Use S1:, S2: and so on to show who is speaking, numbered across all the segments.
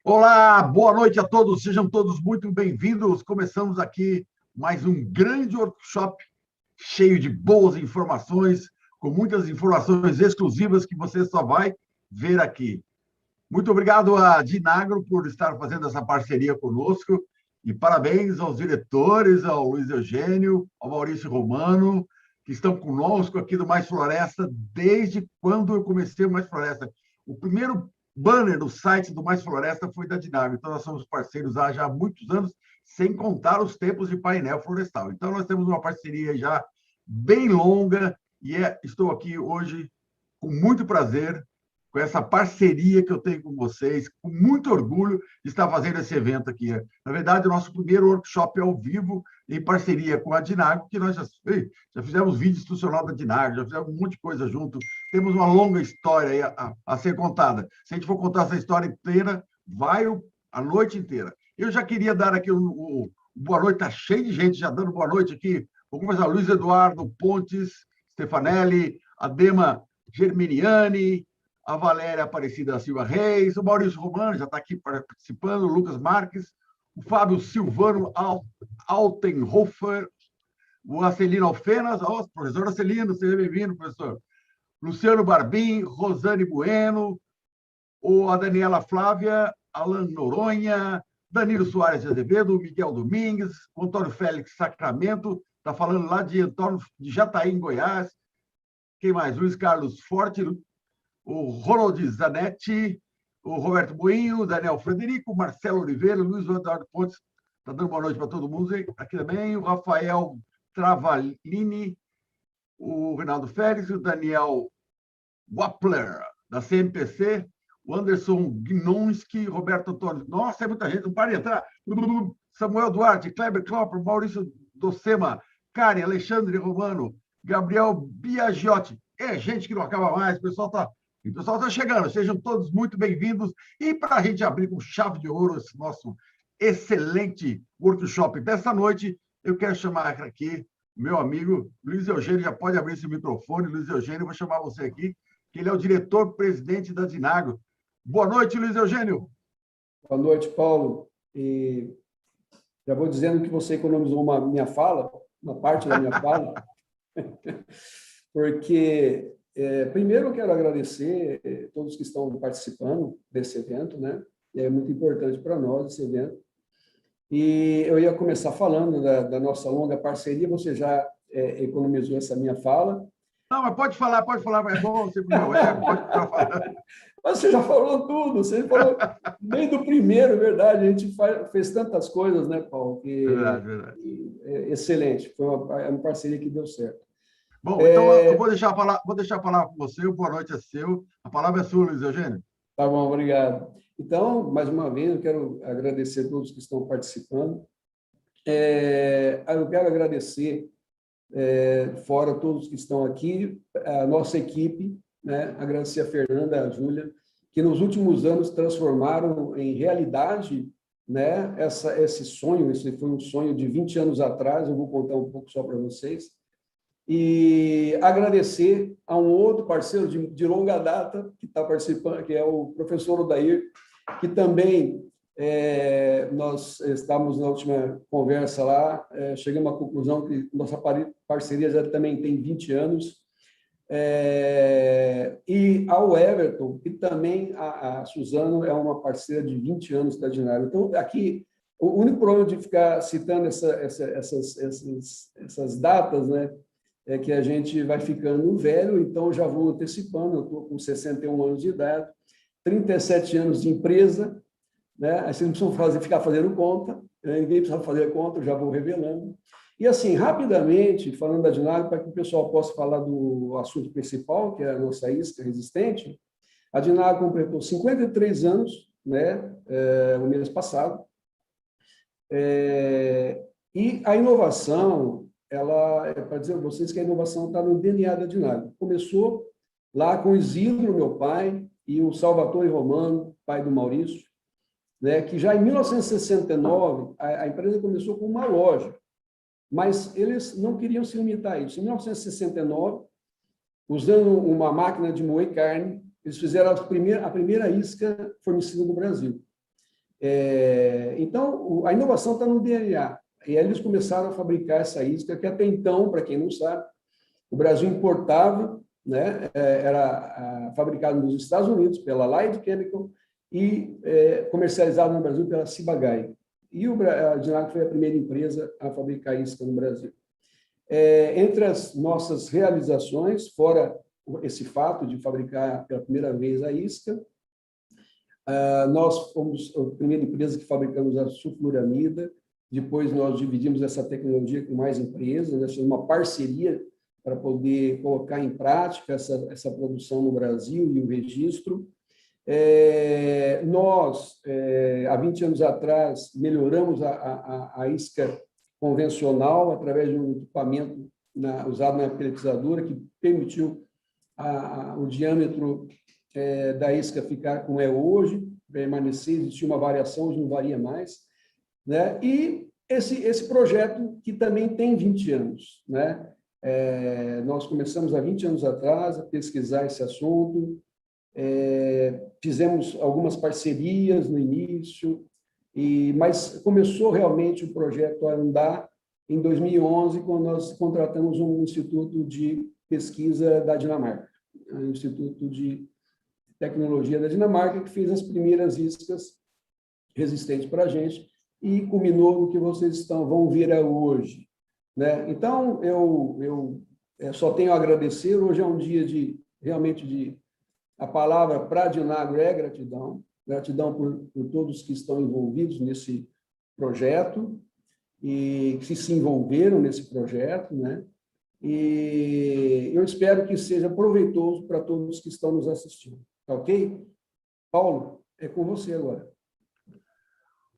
S1: Olá, boa noite a todos, sejam todos muito bem-vindos. Começamos aqui mais um grande workshop cheio de boas informações, com muitas informações exclusivas que você só vai ver aqui. Muito obrigado a Dinagro por estar fazendo essa parceria conosco e parabéns aos diretores, ao Luiz Eugênio, ao Maurício Romano, que estão conosco aqui do Mais Floresta desde quando eu comecei o Mais Floresta. O primeiro banner do site do Mais Floresta foi da Dinagro, então nós somos parceiros há já muitos anos, sem contar os tempos de painel florestal. Então nós temos uma parceria já bem longa e estou aqui hoje com muito prazer com essa parceria que eu tenho com vocês, com muito orgulho de estar fazendo esse evento aqui. Na verdade, o nosso primeiro workshop ao vivo, em parceria com a Dinagro, que nós já fizemos vídeo institucional da Dinagro, já fizemos um monte de coisa junto, temos uma longa história aí a ser contada. Se a gente for contar essa história inteira, vai a noite inteira. Eu já queria dar aqui o boa noite, está cheio de gente já dando boa noite aqui. Vou começar, Luiz Eduardo Pontes, Stefanelli, Adema Germiniani, a Valéria Aparecida da Silva Reis, o Maurício Romano já está aqui participando, o Lucas Marques, o Fábio Silvano Altenhofer, o Acelino Alfenas, professor Acelino, seja bem-vindo, professor. Luciano Barbim, Rosane Bueno, a Daniela Flávia, Alan Noronha, Danilo Soares de Azevedo, Miguel Domingues, o Antônio Félix Sacramento, está falando lá de Jataí, em Goiás. Quem mais? Luiz Carlos Forte, o Ronald Zanetti, o Roberto Boinho, o Daniel Frederico, o Marcelo Oliveira, o Luiz Eduardo Pontes, está dando boa noite para todo mundo aqui também, o Rafael Travalini, o Reinaldo Félix, o Daniel Wappler, da CMPC, o Anderson Gnonski, Roberto Antônio. Nossa, é muita gente, não para de entrar. Samuel Duarte, Kleber Klopper, Maurício Docema, Karen, Alexandre Romano, Gabriel Biagiotti. É gente que não acaba mais, o pessoal está chegando, sejam todos muito bem-vindos. E para a gente abrir com chave de ouro esse nosso excelente workshop dessa noite, eu quero chamar aqui o meu amigo Luiz Eugênio, já pode abrir esse microfone. Luiz Eugênio, vou chamar você aqui, que ele é o diretor-presidente da Dinagro. Boa noite, Luiz Eugênio.
S2: Boa noite, Paulo. E já vou dizendo que você economizou uma parte da minha fala, porque... primeiro, eu quero agradecer a todos que estão participando desse evento, né? É muito importante para nós esse evento. E eu ia começar falando da nossa longa parceria, você já economizou essa minha fala.
S1: Não, mas pode falar, é bom, sempre pode falar.
S2: Mas você já falou tudo, você falou bem do primeiro, verdade, a gente fez tantas coisas, né, Paulo?
S1: Verdade.
S2: Excelente, foi uma parceria que deu certo.
S1: Bom, então eu vou deixar a palavra com você, o boa noite é seu. A palavra é sua, Luiz Eugênio.
S2: Tá bom, obrigado. Então, mais uma vez, eu quero agradecer a todos que estão participando. Eu quero agradecer, fora todos que estão aqui, a nossa equipe, né? Agradecer a Fernanda, a Júlia, que nos últimos anos transformaram em realidade, né, esse sonho. Esse foi um sonho de 20 anos atrás, eu vou contar um pouco só para vocês. E agradecer a um outro parceiro de longa data que está participando, que é o professor Odair, que também nós estávamos na última conversa lá, chegamos à conclusão que nossa parceria já também tem 20 anos, e ao Everton, que também a Suzano é uma parceira de 20 anos da Dinagro. Então, aqui, o único problema de ficar citando essas datas, né, é que a gente vai ficando velho, então já vou antecipando, eu estou com 61 anos de idade, 37 anos de empresa, né? Aí vocês não precisam ficar fazendo conta, né? Ninguém precisa fazer conta, eu já vou revelando. E assim, rapidamente, falando da Dinagro, para que o pessoal possa falar do assunto principal, que é a nossa isca resistente, a Dinagro completou 53 anos, né? O mês passado, e a inovação... ela é para dizer a vocês que a inovação está no DNA da Dinagro. Começou lá com o Isidro, meu pai, e o Salvatore Romano, pai do Maurício, né, que já em 1969 a empresa começou com uma loja, mas eles não queriam se limitar a isso. Em 1969, usando uma máquina de moer carne, eles fizeram a primeira isca fornecida no Brasil. Então, a inovação está no DNA. E aí eles começaram a fabricar essa isca, que até então, para quem não sabe, o Brasil importava, né? Era fabricado nos Estados Unidos pela Light Chemical e comercializado no Brasil pela Ciba-Geigy. E a Dinagro foi a primeira empresa a fabricar isca no Brasil. Entre as nossas realizações, fora esse fato de fabricar pela primeira vez a isca, nós fomos a primeira empresa que fabricamos a sulfuramida. Depois nós dividimos essa tecnologia com mais empresas, nós fizemos uma parceria para poder colocar em prática essa produção no Brasil e o registro. Nós, há 20 anos atrás, melhoramos a isca convencional através de um equipamento usado na peletizadora, que permitiu o diâmetro da isca ficar como é hoje, permanecer, existia uma variação, hoje não varia mais, né? E esse projeto, que também tem 20 anos, né? Nós começamos há 20 anos atrás a pesquisar esse assunto, fizemos algumas parcerias no início, mas começou realmente o projeto a andar em 2011, quando nós contratamos um instituto de pesquisa da Dinamarca, o Instituto de Tecnologia da Dinamarca, que fez as primeiras iscas resistentes para a gente e culminou no que vocês vão ver hoje, né? Então, eu só tenho a agradecer. Hoje é um dia realmente a palavra para a Dinagro é gratidão, gratidão por todos que estão envolvidos nesse projeto e que se envolveram nesse projeto, né? E eu espero que seja proveitoso para todos que estão nos assistindo. Tá ok? Paulo, é com você agora.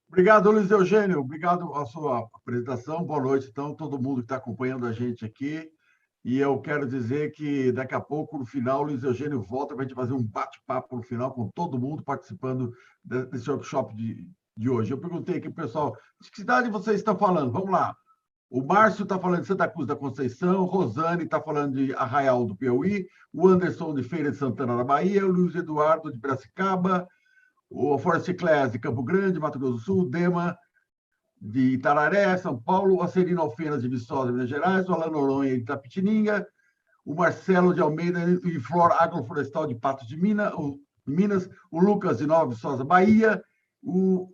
S1: Obrigado, Luiz Eugênio. Obrigado a sua apresentação. Boa noite, então, todo mundo que está acompanhando a gente aqui. E eu quero dizer que daqui a pouco, no final, o Luiz Eugênio volta para a gente fazer um bate-papo no final com todo mundo participando desse workshop de hoje. Eu perguntei aqui para o pessoal, de que cidade vocês estão falando? Vamos lá. O Márcio está falando de Santa Cruz da Conceição, Rosane está falando de Arraial do Piauí, o Anderson de Feira de Santana da Bahia, o Luiz Eduardo de Piracicaba, o Forest Class de Campo Grande, Mato Grosso do Sul, o Dema de Itararé, São Paulo, o Acerino Alfenas de Viçosa, Minas Gerais, o Alan Noronha de Itapetininga, o Marcelo de Almeida e Flor Agroflorestal de Patos de Minas, o Lucas de Nova Viçosa, Bahia, o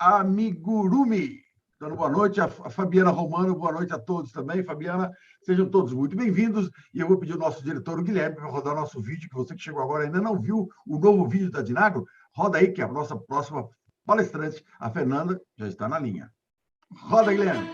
S1: Amigurumi, dando boa noite, a Fabiana Romano, boa noite a todos também. Fabiana, sejam todos muito bem-vindos. E eu vou pedir ao nosso diretor, o Guilherme, para rodar nosso vídeo, que você que chegou agora ainda não viu o novo vídeo da Dinagro. Roda aí, que a nossa próxima palestrante, a Fernanda, já está na linha. Roda, Guilherme.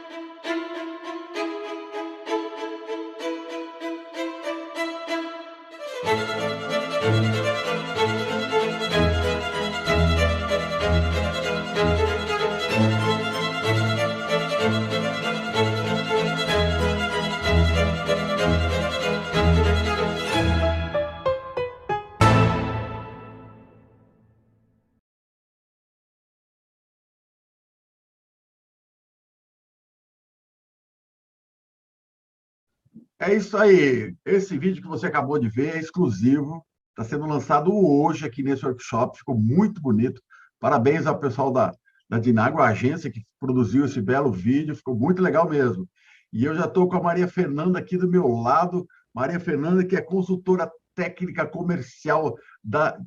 S1: É isso aí. Esse vídeo que você acabou de ver é exclusivo. Está sendo lançado hoje aqui nesse workshop. Ficou muito bonito. Parabéns ao pessoal da Dinagro, a agência que produziu esse belo vídeo. Ficou muito legal mesmo. E eu já estou com a Maria Fernanda aqui do meu lado. Maria Fernanda, que é consultora técnica comercial da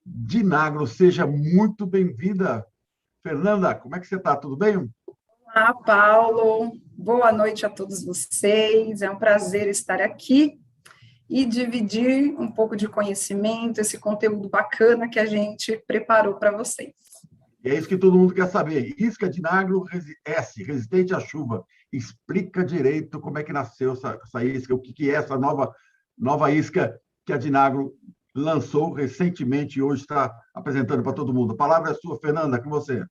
S1: Dinagro. Seja muito bem-vinda. Fernanda, como é que você está? Tudo bem?
S3: Olá, Paulo. Boa noite a todos vocês. É um prazer estar aqui e dividir um pouco de conhecimento, esse conteúdo bacana que a gente preparou para vocês.
S1: É isso que todo mundo quer saber. Isca Dinagro S, resistente à chuva. Explica direito como é que nasceu essa isca, o que é essa nova isca que a Dinagro lançou recentemente e hoje está apresentando para todo mundo. A palavra é sua, Fernanda, com você.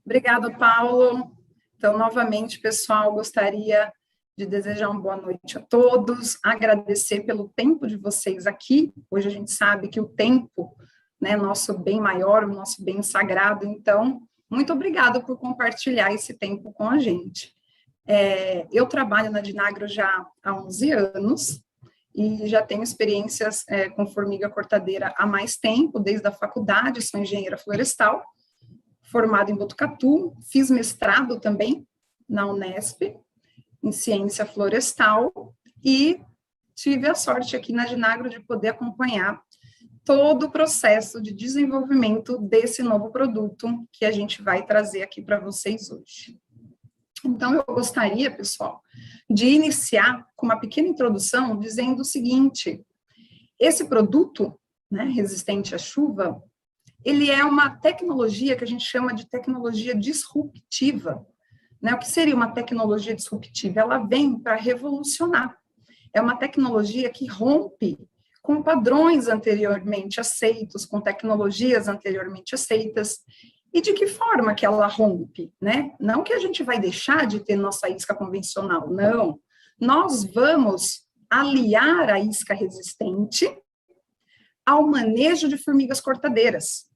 S3: Obrigada, Paulo. Então, novamente, pessoal, gostaria de desejar uma boa noite a todos, agradecer pelo tempo de vocês aqui. Hoje a gente sabe que o tempo, né, nosso bem maior, o nosso bem sagrado. Então, muito obrigada por compartilhar esse tempo com a gente. Eu trabalho na Dinagro já há 11 anos e já tenho experiências com formiga cortadeira há mais tempo, desde a faculdade, sou engenheira florestal. formada em Botucatu, fiz mestrado também na Unesp, em ciência florestal, e tive a sorte aqui na Ginagro de poder acompanhar todo o processo de desenvolvimento desse novo produto que a gente vai trazer aqui para vocês hoje. Então, eu gostaria, pessoal, de iniciar com uma pequena introdução dizendo o seguinte: esse produto, né, resistente à chuva, ele é uma tecnologia que a gente chama de tecnologia disruptiva. Né? O que seria uma tecnologia disruptiva? Ela vem para revolucionar. É uma tecnologia que rompe com padrões anteriormente aceitos, com tecnologias anteriormente aceitas. E de que forma que ela rompe, né? Não que a gente vai deixar de ter nossa isca convencional, não. Nós vamos aliar a isca resistente ao manejo de formigas cortadeiras.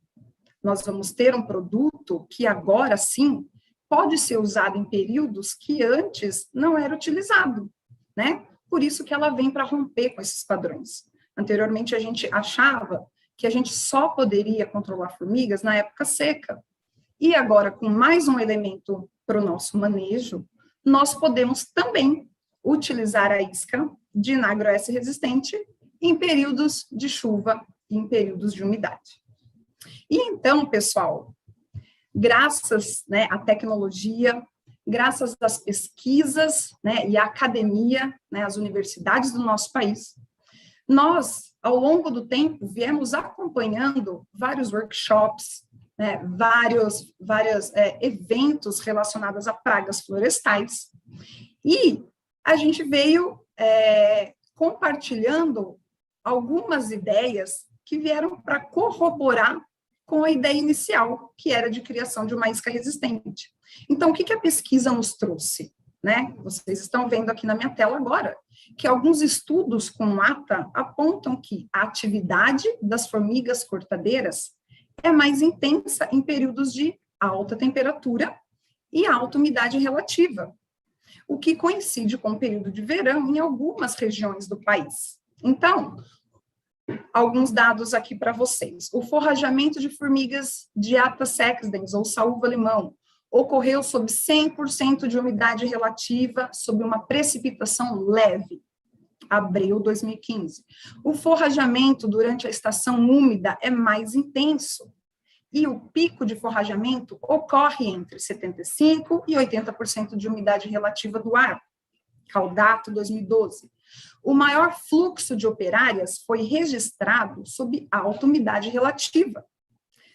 S3: Nós vamos ter um produto que agora sim pode ser usado em períodos que antes não era utilizado, né? Por isso que ela vem para romper com esses padrões. Anteriormente a gente achava que a gente só poderia controlar formigas na época seca. E agora, com mais um elemento para o nosso manejo, nós podemos também utilizar a isca de Nagro S resistente em períodos de chuva e em períodos de umidade. E então, pessoal, graças, né, à tecnologia, graças às pesquisas, né, e à academia, né, às universidades do nosso país, nós, ao longo do tempo, viemos acompanhando vários workshops, né, vários eventos relacionados a pragas florestais, e a gente veio compartilhando algumas ideias que vieram para corroborar com a ideia inicial, que era de criação de uma isca resistente. Então, o que a pesquisa nos trouxe? Né? Vocês estão vendo aqui na minha tela agora, que alguns estudos com ATA apontam que a atividade das formigas cortadeiras é mais intensa em períodos de alta temperatura e alta umidade relativa, o que coincide com o período de verão em algumas regiões do país. Então, alguns dados aqui para vocês. O forrajamento de formigas de Atas sexdens, ou saúva-limão, ocorreu sob 100% de umidade relativa, sob uma precipitação leve, abril 2015. O forrajamento durante a estação úmida é mais intenso, e o pico de forrajamento ocorre entre 75% e 80% de umidade relativa do ar, Caldato 2012. O maior fluxo de operárias foi registrado sob alta umidade relativa.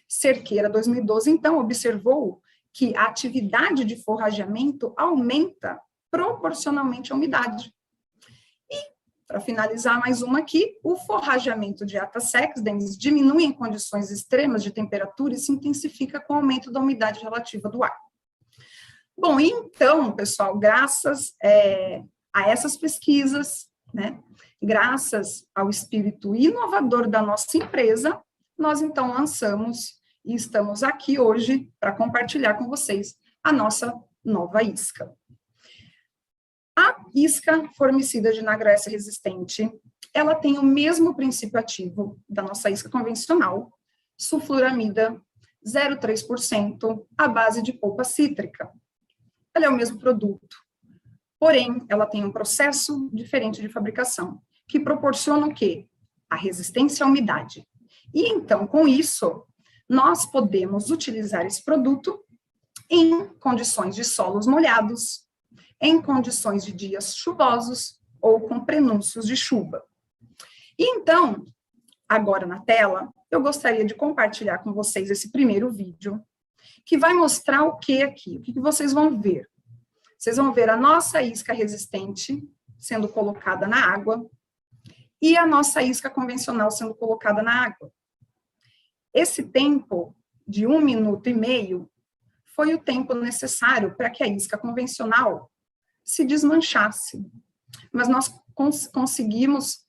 S3: Cerqueira 2012, então, observou que a atividade de forrageamento aumenta proporcionalmente à umidade. E, para finalizar mais uma aqui, o forrageamento de Atas sexdens diminui em condições extremas de temperatura e se intensifica com o aumento da umidade relativa do ar. Bom, então, pessoal, graças a essas pesquisas, né, graças ao espírito inovador da nossa empresa, nós então lançamos e estamos aqui hoje para compartilhar com vocês a nossa nova isca. A isca formicida de Nagro S resistente, ela tem o mesmo princípio ativo da nossa isca convencional, sulfuramida 0,3% à base de polpa cítrica. Ela é o mesmo produto, porém, ela tem um processo diferente de fabricação, que proporciona o quê? A resistência à umidade. E então, com isso, nós podemos utilizar esse produto em condições de solos molhados, em condições de dias chuvosos ou com prenúncios de chuva. E então, agora na tela, eu gostaria de compartilhar com vocês esse primeiro vídeo, que vai mostrar o que aqui? O que vocês vão ver? Vocês vão ver a nossa isca resistente sendo colocada na água e a nossa isca convencional sendo colocada na água. Esse tempo de 1,5 minutos foi o tempo necessário para que a isca convencional se desmanchasse. Mas nós conseguimos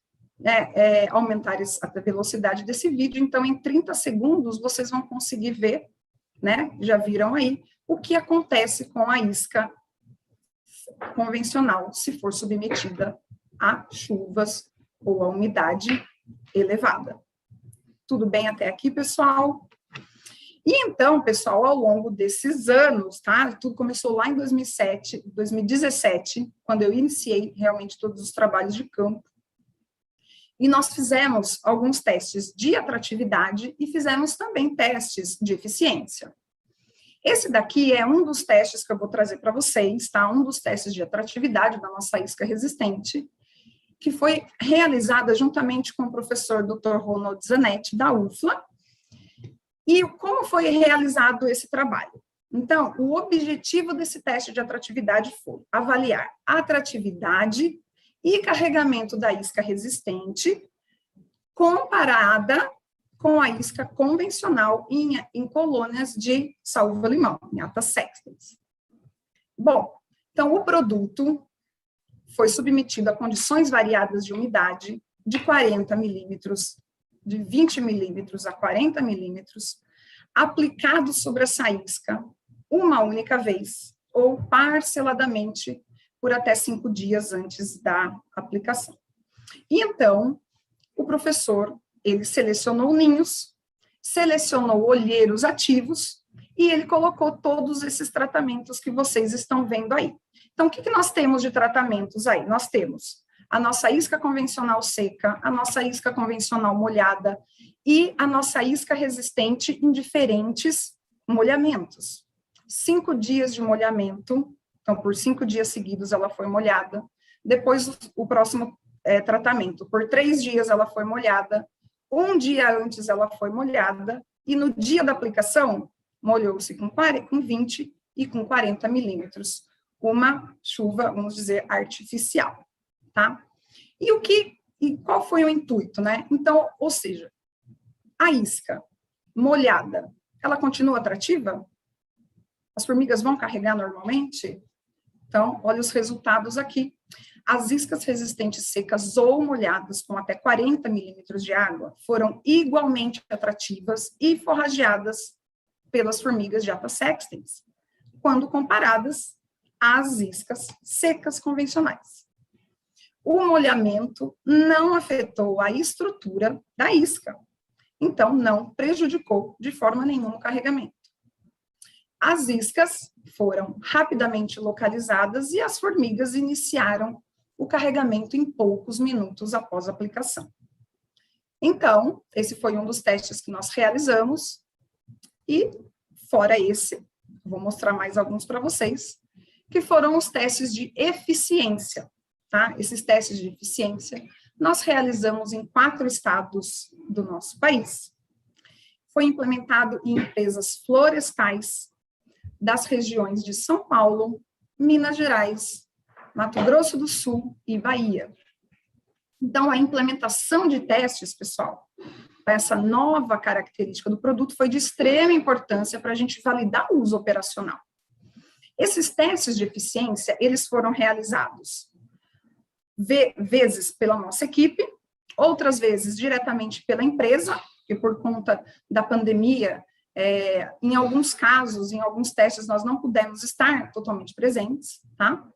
S3: aumentar a velocidade desse vídeo, então em 30 segundos vocês vão conseguir ver, né, já viram aí, o que acontece com a isca convencional, se for submetida a chuvas ou a umidade elevada. Tudo bem até aqui, pessoal? E então, pessoal, ao longo desses anos, tá? Tudo começou lá em 2017, quando eu iniciei realmente todos os trabalhos de campo. E nós fizemos alguns testes de atratividade e fizemos também testes de eficiência. Esse daqui é um dos testes que eu vou trazer para vocês, tá? Um dos testes de atratividade da nossa isca resistente, que foi realizada juntamente com o professor Dr. Ronald Zanetti, da UFLA. E como foi realizado esse trabalho? Então, o objetivo desse teste de atratividade foi avaliar a atratividade e carregamento da isca resistente comparada com a isca convencional em colônias de saúva-limão, em atas sextens. Bom, então o produto foi submetido a condições variadas de umidade de 40 milímetros, de 20 milímetros a 40 milímetros, aplicado sobre essa isca uma única vez ou parceladamente por até 5 dias antes da aplicação. E então, o professor, ele selecionou ninhos, selecionou olheiros ativos e ele colocou todos esses tratamentos que vocês estão vendo aí. Então, o que nós temos de tratamentos aí? Nós temos a nossa isca convencional seca, a nossa isca convencional molhada e a nossa isca resistente em diferentes molhamentos. 5 dias de molhamento, então por 5 dias seguidos ela foi molhada, depois o próximo tratamento, por 3 dias ela foi molhada, 1 dia antes ela foi molhada, e no dia da aplicação, molhou-se com 20 e com 40 milímetros, uma chuva, vamos dizer, artificial, tá? E qual foi o intuito, né? Então, ou seja, a isca molhada, ela continua atrativa? As formigas vão carregar normalmente? Então, olha os resultados aqui. As iscas resistentes secas ou molhadas com até 40 milímetros de água foram igualmente atrativas e forrageadas pelas formigas de atas sextens, quando comparadas às iscas secas convencionais. O molhamento não afetou a estrutura da isca, então não prejudicou de forma nenhuma o carregamento. As iscas foram rapidamente localizadas e as formigas iniciaram o carregamento em poucos minutos após a aplicação. Então, esse foi um dos testes que nós realizamos e, fora esse, vou mostrar mais alguns para vocês, que foram os testes de eficiência, tá? Esses testes de eficiência nós realizamos em 4 estados do nosso país. Foi implementado em empresas florestais das regiões de São Paulo, Minas Gerais, Mato Grosso do Sul e Bahia. Então, a implementação de testes, pessoal, essa nova característica do produto foi de extrema importância para a gente validar o uso operacional. Esses testes de eficiência, eles foram realizados vezes pela nossa equipe, outras vezes diretamente pela empresa, que por conta da pandemia, em alguns casos, em alguns testes, nós não pudemos estar totalmente presentes, tá?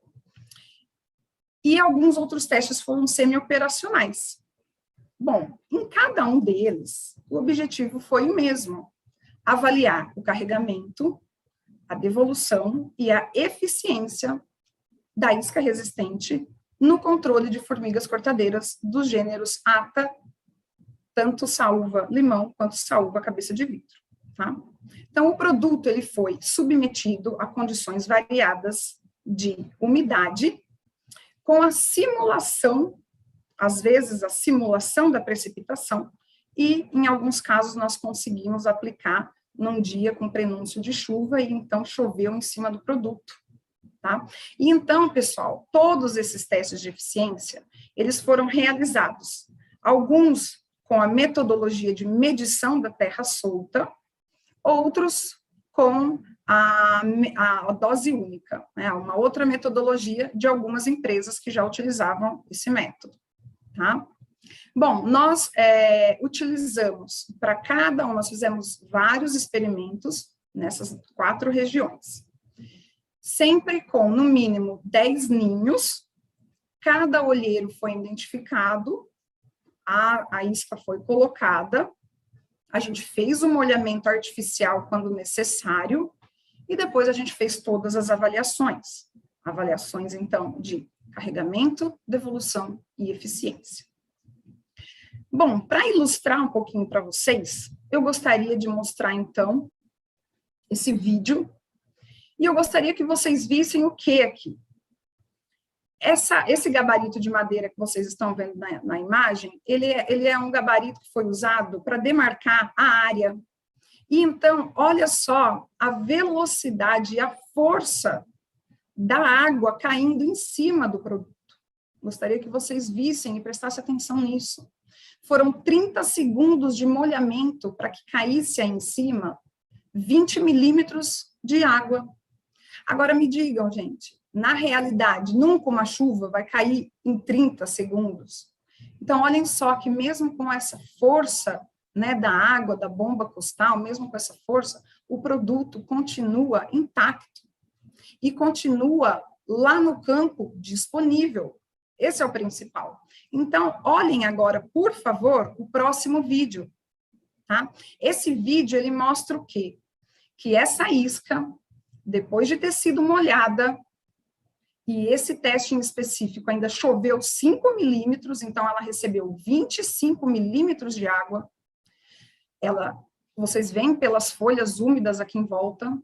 S3: E alguns outros testes foram semi-operacionais. Bom, em cada um deles, o objetivo foi o mesmo: avaliar o carregamento, a devolução e a eficiência da isca resistente no controle de formigas cortadeiras dos gêneros Ata, tanto saúva-limão quanto saúva-cabeça de vidro. Tá? Então, o produto ele foi submetido a condições variadas de umidade, com a simulação, às vezes a simulação da precipitação, e em alguns casos nós conseguimos aplicar num dia com prenúncio de chuva, e então choveu em cima do produto. Tá? E então, pessoal, todos esses testes de eficiência, eles foram realizados, alguns com a metodologia de medição da terra solta, outros com a dose única, né, uma outra metodologia de algumas empresas que já utilizavam esse método, tá? Bom, nós utilizamos para cada um, nós fizemos vários experimentos nessas 4 regiões, sempre com, no mínimo, 10 ninhos, cada olheiro foi identificado, a isca foi colocada, a gente fez o molhamento artificial quando necessário, e depois a gente fez todas as avaliações. Avaliações, então, de carregamento, devolução e eficiência. Bom, para ilustrar um pouquinho para vocês, eu gostaria de mostrar, então, esse vídeo, e eu gostaria que vocês vissem o que aqui. Esse gabarito de madeira que vocês estão vendo na imagem, ele é um gabarito que foi usado para demarcar a área. E então, olha só a velocidade e a força da água caindo em cima do produto. Gostaria que vocês vissem e prestassem atenção nisso. Foram 30 segundos de molhamento para que caísse aí em cima 20 milímetros de água. Agora me digam, gente, na realidade, nunca uma chuva vai cair em 30 segundos. Então, olhem só que mesmo com essa força, né, da água, da bomba costal, mesmo com essa força, o produto continua intacto e continua lá no campo disponível. Esse é o principal. Então, olhem agora, por favor, o próximo vídeo. Tá? Esse vídeo, ele mostra o quê? Que essa isca, depois de ter sido molhada, e esse teste em específico ainda choveu 5 milímetros, então ela recebeu 25 milímetros de água. Vocês veem pelas folhas úmidas aqui em volta,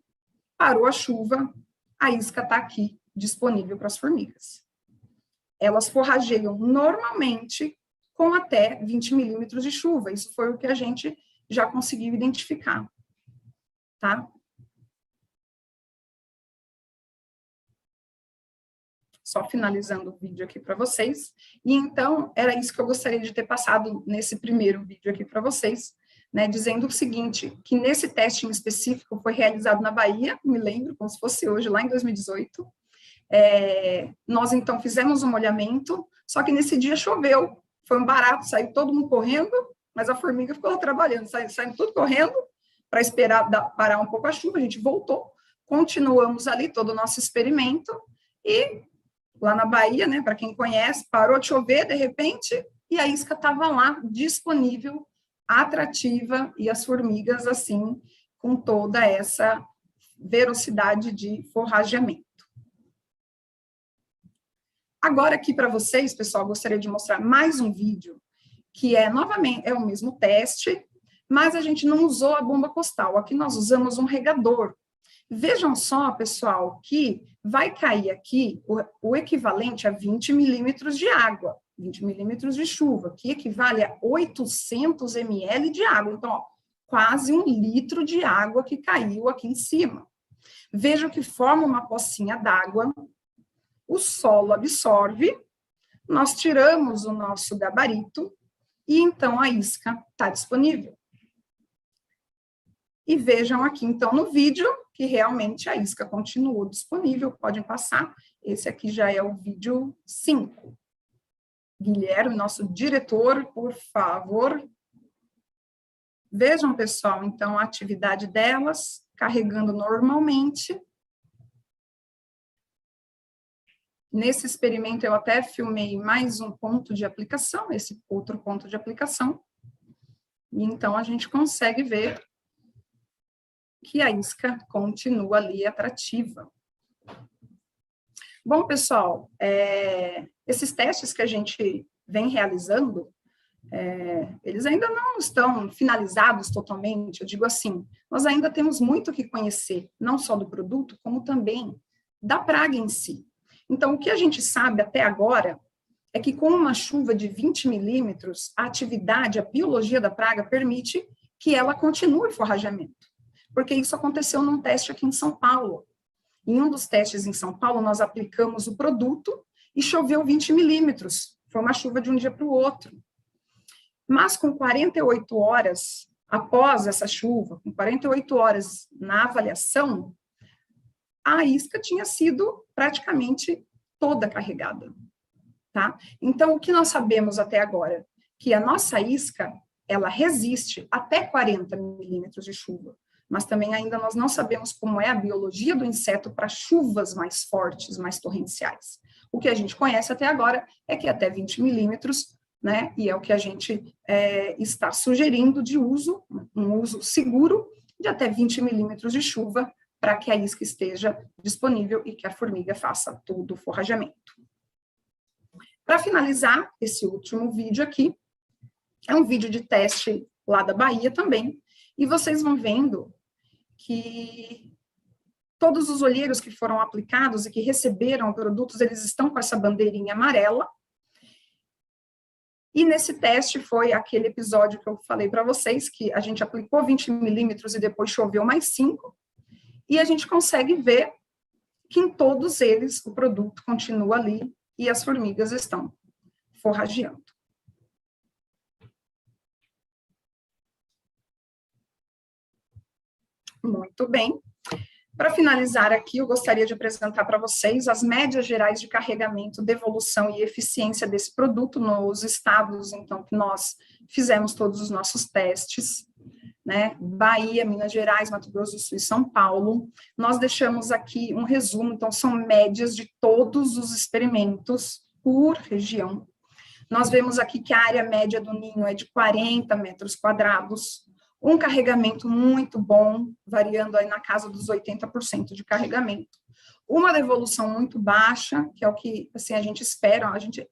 S3: parou a chuva, a isca está aqui, disponível para as formigas. Elas forrageiam normalmente com até 20 milímetros de chuva. Isso foi o que a gente já conseguiu identificar. Tá? Só finalizando o vídeo aqui para vocês. E então, era isso que eu gostaria de ter passado nesse primeiro vídeo aqui para vocês, né, dizendo o seguinte, que nesse teste em específico foi realizado na Bahia, me lembro, como se fosse hoje, lá em 2018. Nós, então, fizemos um molhamento, só que nesse dia choveu, foi um barato, saiu todo mundo correndo, mas a formiga ficou lá trabalhando, saiu tudo correndo para esperar parar um pouco a chuva, a gente voltou, continuamos ali todo o nosso experimento, e lá na Bahia, né, para quem conhece, parou de chover, de repente, e a isca estava lá, disponível, atrativa, e as formigas, assim, com toda essa velocidade de forrageamento. Agora, aqui para vocês, pessoal, gostaria de mostrar mais um vídeo, que novamente, é o mesmo teste, mas a gente não usou a bomba costal, aqui nós usamos um regador. Vejam só, pessoal, que vai cair aqui o equivalente a 20 milímetros de água, 20 milímetros de chuva, que equivale a 800 ml de água. Então, ó, quase 1 litro de água que caiu aqui em cima. Vejam que forma uma pocinha d'água, o solo absorve, nós tiramos o nosso gabarito e então a isca está disponível. E vejam aqui, então, no vídeo, que realmente a isca continuou disponível, podem passar. Esse aqui já é o vídeo 5. Guilherme, nosso diretor, por favor. Vejam, pessoal, então, a atividade delas, carregando normalmente. Nesse experimento, eu até filmei mais um ponto de aplicação, esse outro ponto de aplicação. E então, a gente consegue ver que a isca continua ali atrativa. Bom, pessoal, esses testes que a gente vem realizando, eles ainda não estão finalizados totalmente, eu digo assim, nós ainda temos muito que conhecer, não só do produto, como também da praga em si. Então, o que a gente sabe até agora é que com uma chuva de 20 milímetros, a atividade, a biologia da praga permite que ela continue o forrageamento. Porque isso aconteceu num teste aqui em São Paulo. Em um dos testes em São Paulo, nós aplicamos o produto e choveu 20 milímetros. Foi uma chuva de um dia para o outro. Mas com 48 horas após essa chuva, com 48 horas na avaliação, a isca tinha sido praticamente toda carregada. Tá? Então, o que nós sabemos até agora? Que a nossa isca, ela resiste até 40 milímetros de chuva. Mas também ainda nós não sabemos como é a biologia do inseto para chuvas mais fortes, mais torrenciais. O que a gente conhece até agora é que até 20 milímetros né? E é o que a gente está sugerindo de uso, um uso seguro de até 20 milímetros de chuva, para que a isca esteja disponível e que a formiga faça todo o forrageamento. Para finalizar esse último vídeo aqui, é um vídeo de teste lá da Bahia também, e vocês vão vendo que todos os olheiros que foram aplicados e que receberam produtos, eles estão com essa bandeirinha amarela. E nesse teste foi aquele episódio que eu falei para vocês, que a gente aplicou 20 milímetros e depois choveu mais 5, e a gente consegue ver que em todos eles o produto continua ali e as formigas estão forrageando. Muito bem. Para finalizar aqui, eu gostaria de apresentar para vocês as médias gerais de carregamento, devolução e eficiência desse produto nos estados, então, que nós fizemos todos os nossos testes, né? Bahia, Minas Gerais, Mato Grosso do Sul e São Paulo. Nós deixamos aqui um resumo, então, são médias de todos os experimentos por região. Nós vemos aqui que a área média do ninho é de 40 metros quadrados, um carregamento muito bom, variando aí na casa dos 80% de carregamento. Uma devolução muito baixa, que é o que assim, a gente espera, a gente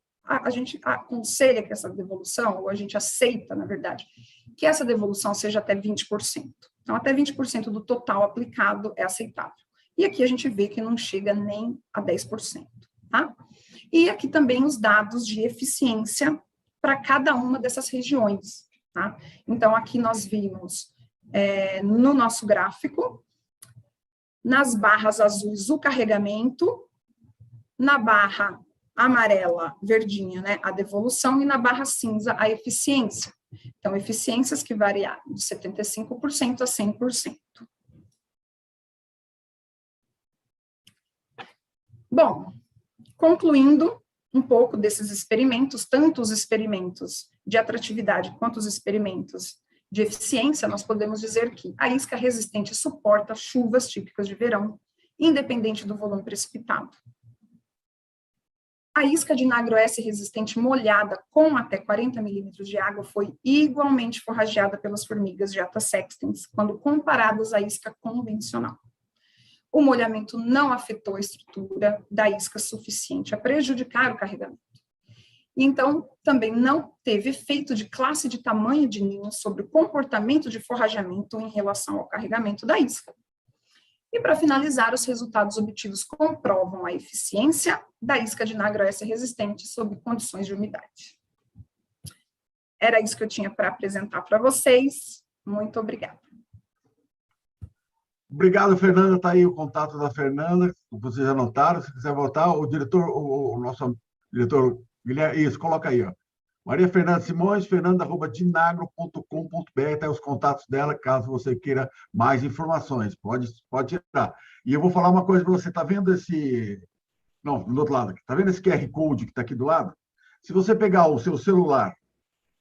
S3: aconselha que essa devolução, ou a gente aceita, na verdade, que essa devolução seja até 20%. Então, até 20% do total aplicado é aceitável. E aqui a gente vê que não chega nem a 10%, tá? E aqui também os dados de eficiência para cada uma dessas regiões. Tá? Então, aqui nós vimos no nosso gráfico, nas barras azuis, o carregamento, na barra amarela, verdinha, né, a devolução, e na barra cinza, a eficiência. Então, eficiências que variaram de 75% a 100%. Bom, concluindo um pouco desses experimentos, tanto os experimentos de atratividade quanto os experimentos de eficiência, nós podemos dizer que a isca resistente suporta chuvas típicas de verão, independente do volume precipitado. A isca Dinagro S resistente molhada com até 40 milímetros de água foi igualmente forrageada pelas formigas Jata sextens, quando comparadas à isca convencional. O molhamento não afetou a estrutura da isca suficiente a prejudicar o carregamento. Então, também não teve efeito de classe de tamanho de ninho sobre o comportamento de forrageamento em relação ao carregamento da isca. E, para finalizar, os resultados obtidos comprovam a eficiência da isca Dinagro S resistente sob condições de umidade. Era isso que eu tinha para apresentar para vocês. Muito obrigada.
S1: Obrigado, Fernanda. Está aí o contato da Fernanda, vocês anotaram. Se quiser voltar, o diretor, o nosso diretor Guilherme, isso, coloca aí, ó. Maria Fernanda Simões, fernanda@dinagro.com.br, está os contatos dela, caso você queira mais informações. Pode tirar. E eu vou falar uma coisa para você. Está vendo esse... Não, do outro lado aqui. Está vendo esse QR Code que está aqui do lado? Se você pegar o seu celular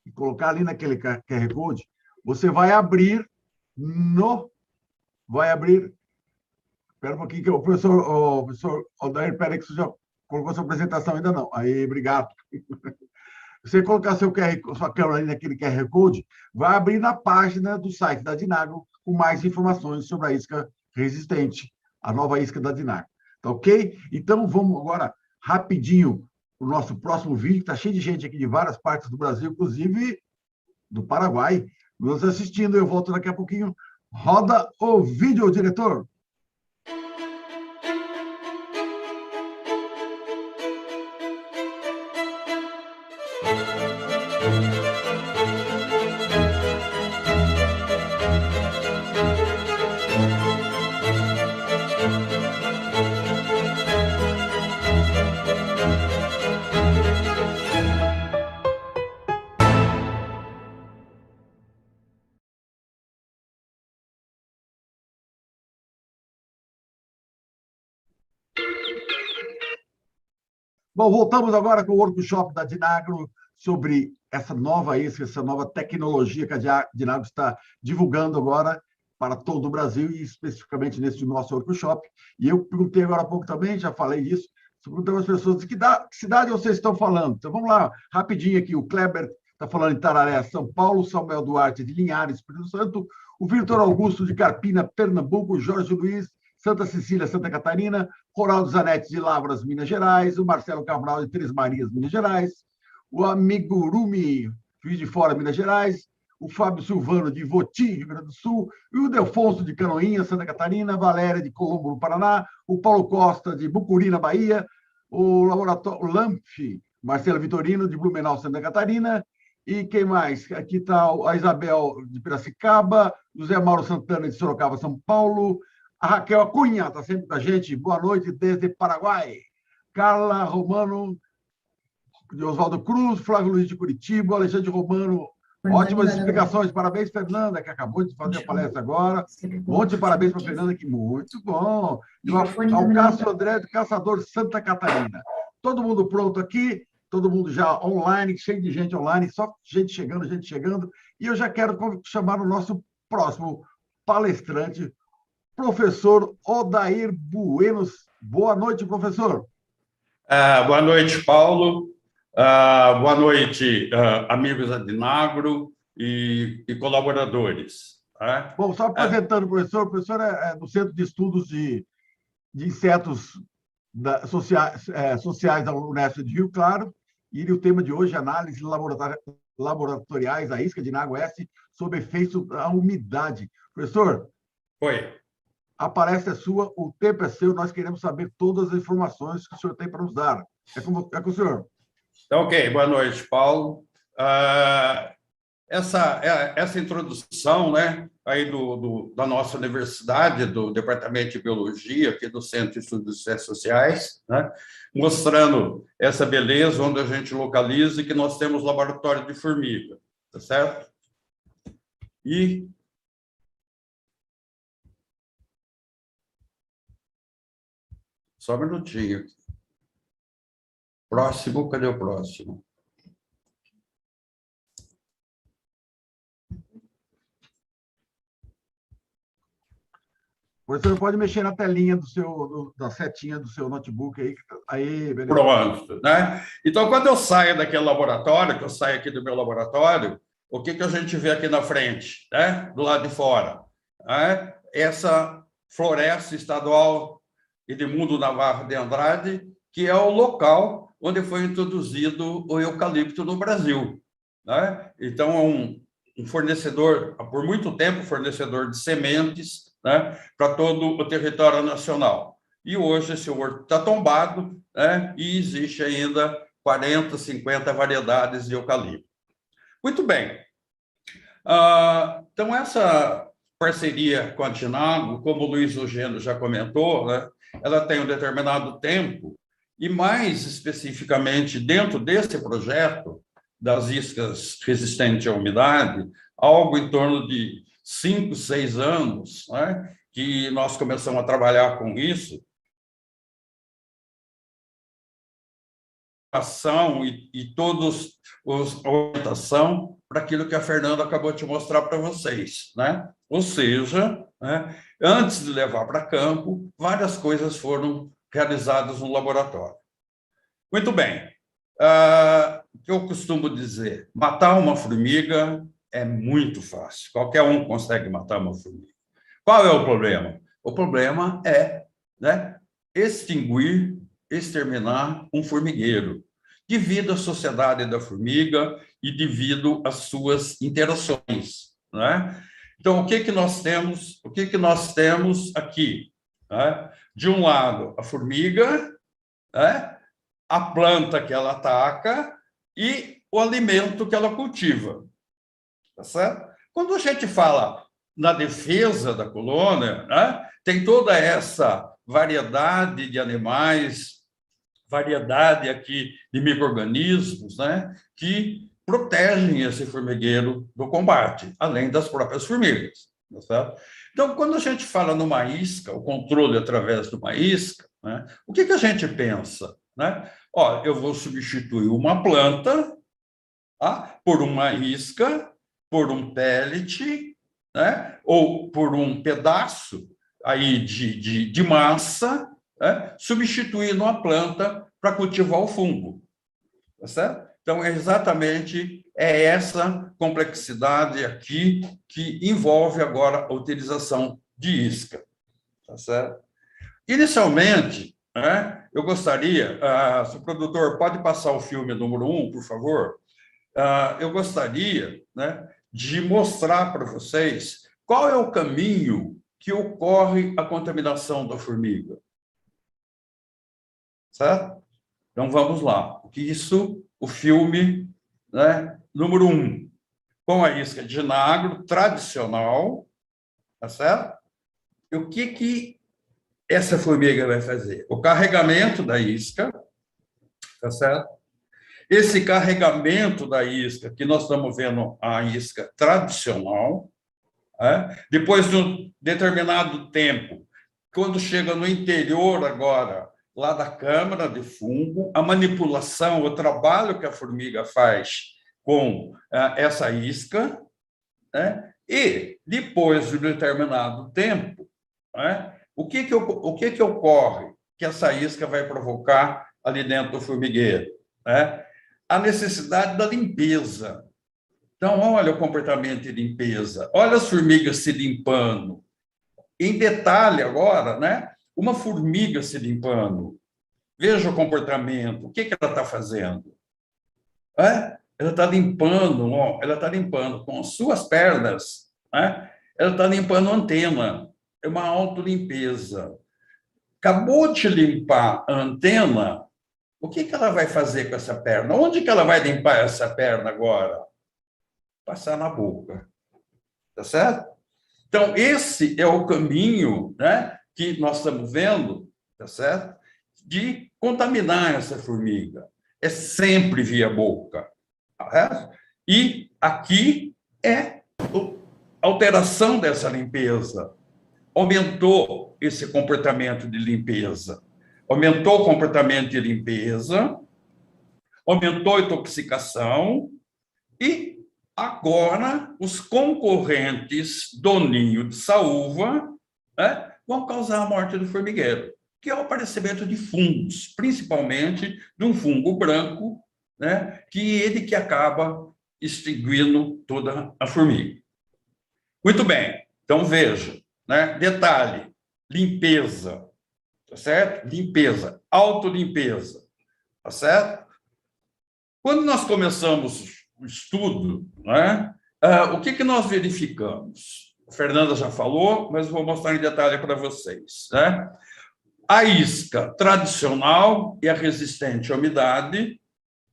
S1: e colocar ali naquele QR Code, você vai abrir Espera um pouquinho, que o professor Odair, espera aí que você já colocou sua apresentação, ainda não. Aí, obrigado. Você colocar sua câmera ali naquele QR Code, vai abrir na página do site da Dinagro com mais informações sobre a isca resistente, a nova isca da Dinagro. Tá ok? Então, vamos agora rapidinho para o nosso próximo vídeo, que está cheio de gente aqui de várias partes do Brasil, inclusive do Paraguai, nos assistindo. Eu volto daqui a pouquinho. Roda o vídeo, diretor. Bom, voltamos agora com o workshop da Dinagro sobre essa nova isca, essa nova tecnologia que a Dinagro está divulgando agora para todo o Brasil e especificamente nesse nosso workshop. E eu perguntei agora há pouco também, já falei disso, Perguntando às pessoas de que cidade vocês estão falando. Então, vamos lá, rapidinho aqui. O Kleber está falando em Tararé, São Paulo, Samuel Duarte de Linhares, Espírito Santo, o Vitor Augusto de Carpina, Pernambuco, Jorge Luiz, Santa Cecília, Santa Catarina, Ronaldo Zanetti de Lavras, Minas Gerais, o Marcelo Cabral de Três Marias, Minas Gerais, o Amigurumi, Juiz de Fora, Minas Gerais, o Fábio Silvano de Voti, Rio Grande do Sul, e o Delfonso de Canoinha, Santa Catarina, Valéria de Colombo, no Paraná, o Paulo Costa de Bucuri, na Bahia, o Laboratório LAMF, Marcelo Vitorino de Blumenau, Santa Catarina, e quem mais? Aqui está a Isabel de Piracicaba, o Zé Mauro Santana de Sorocaba, São Paulo, a Raquel Cunha está sempre com a gente, boa noite desde Paraguai, Carla Romano de Oswaldo Cruz, Flávio Luiz de Curitiba, Alexandre Romano. Ótimas explicações, parabéns, Fernanda, que acabou de fazer a palestra agora. Um monte de parabéns para a Fernanda, que muito bom. E ao Cássio André, do Caçador Santa Catarina. Todo mundo pronto aqui, todo mundo já online, cheio de gente online, só gente chegando, gente chegando. E eu já quero chamar o nosso próximo palestrante, professor Odair Buenos. Boa noite, professor.
S4: Boa noite, Paulo. Boa noite, amigos Adinagro e colaboradores.
S1: Bom, só apresentando o professor é do Centro de Estudos de Insetos Sociais da Unesp de Rio Claro, e o tema de hoje é análise laboratoriais da isca de Nagoeste sob efeito da umidade. Professor,
S4: oi.
S1: A palestra é sua, o tempo é seu, nós queremos saber todas as informações que o senhor tem para nos dar. É com o senhor.
S4: Ok, boa noite, Paulo. Essa introdução, né, aí da nossa universidade, do Departamento de Biologia, aqui do Centro de Estudos de Ciências Sociais, né, mostrando essa beleza onde a gente localiza e que nós temos laboratório de formiga, tá certo? E só um minutinho. Próximo, cadê o próximo?
S1: Você não pode mexer na telinha da setinha do seu notebook aí. Aí, beleza.
S4: Pronto, né? Então, quando eu saio daquele laboratório, que eu saio aqui do meu laboratório, o que a gente vê aqui na frente, né? Do lado de fora? Essa floresta estadual Edmundo Navarro de Andrade, que é o local onde foi introduzido o eucalipto no Brasil, né? Então, é um fornecedor, por muito tempo, fornecedor de sementes, né, para todo o território nacional. E hoje esse horto está tombado, né, e existe ainda 40, 50 variedades de eucalipto. Muito bem. Então, essa parceria com a Dinago, como o Luiz Eugênio já comentou, né, ela tem um determinado tempo, e mais especificamente dentro desse projeto das iscas resistentes à umidade, algo em torno de 5, 6 anos, né, que nós começamos a trabalhar com isso, ação e todos a orientação para aquilo que a Fernanda acabou de mostrar para vocês, né? Ou seja, né, antes de levar para campo, várias coisas foram realizadas no laboratório. Muito bem. O que eu costumo dizer, matar uma formiga é muito fácil. Qualquer um consegue matar uma formiga. Qual é o problema? O problema é, né, exterminar um formigueiro, devido à sociedade da formiga e devido às suas interações, né? Então, o que nós temos? O que nós temos aqui? Né? De um lado, a formiga, né? A planta que ela ataca e o alimento que ela cultiva. Tá certo? Quando a gente fala na defesa da colônia, né, tem toda essa variedade de animais, variedade aqui de micro-organismos, né, que protegem esse formigueiro do combate, além das próprias formigas. Tá certo? Então, quando a gente fala numa isca, o controle através de uma isca, né, o que a gente pensa? Né? Ó, eu vou substituir uma planta, tá, por uma isca, por um pellet, né, ou por um pedaço aí de massa, né, substituindo a planta para cultivar o fungo. Tá certo? Então, exatamente essa complexidade aqui que envolve agora a utilização de isca. Tá certo? Inicialmente, né, eu gostaria, se o produtor pode passar o filme número 1, por favor, eu gostaria, né, de mostrar para vocês qual é o caminho que ocorre a contaminação da formiga. Certo? Então, vamos lá. O filme, né, número 1, com a isca de vinagre tradicional, tá certo? E o que essa formiga vai fazer? O carregamento da isca, tá certo? Esse carregamento da isca, que nós estamos vendo a isca tradicional, né? Depois de um determinado tempo, quando chega no interior agora, lá da câmara de fungo, a manipulação, o trabalho que a formiga faz com essa isca, né? E depois de um determinado tempo, né? O que ocorre que essa isca vai provocar ali dentro do formigueiro? Né? A necessidade da limpeza. Então, olha o comportamento de limpeza, olha as formigas se limpando. Em detalhe agora, né? Uma formiga se limpando. Veja o comportamento, o que ela está fazendo? Ela está limpando, ela está limpando com as suas pernas, né? Ela está limpando a antena, é uma autolimpeza. Acabou de limpar a antena, o que ela vai fazer com essa perna? Onde que ela vai limpar essa perna agora? Passar na boca. Tá certo? Então, esse é o caminho, né, que nós estamos vendo, tá certo? De contaminar essa formiga. É sempre via boca. Tá certo? E aqui é a alteração dessa limpeza. Aumentou esse comportamento de limpeza. Aumentou o comportamento de limpeza, aumentou a intoxicação e agora os concorrentes do ninho de saúva, né, vão causar a morte do formigueiro, que é o aparecimento de fungos, principalmente de um fungo branco, né, que acaba extinguindo toda a formiga. Muito bem, então veja, né, detalhe, limpeza, tá certo? Limpeza, autolimpeza, tá certo? Quando nós começamos o estudo, né, o que nós verificamos? A Fernanda já falou, mas vou mostrar em detalhe para vocês, né? A isca tradicional e a resistente à umidade,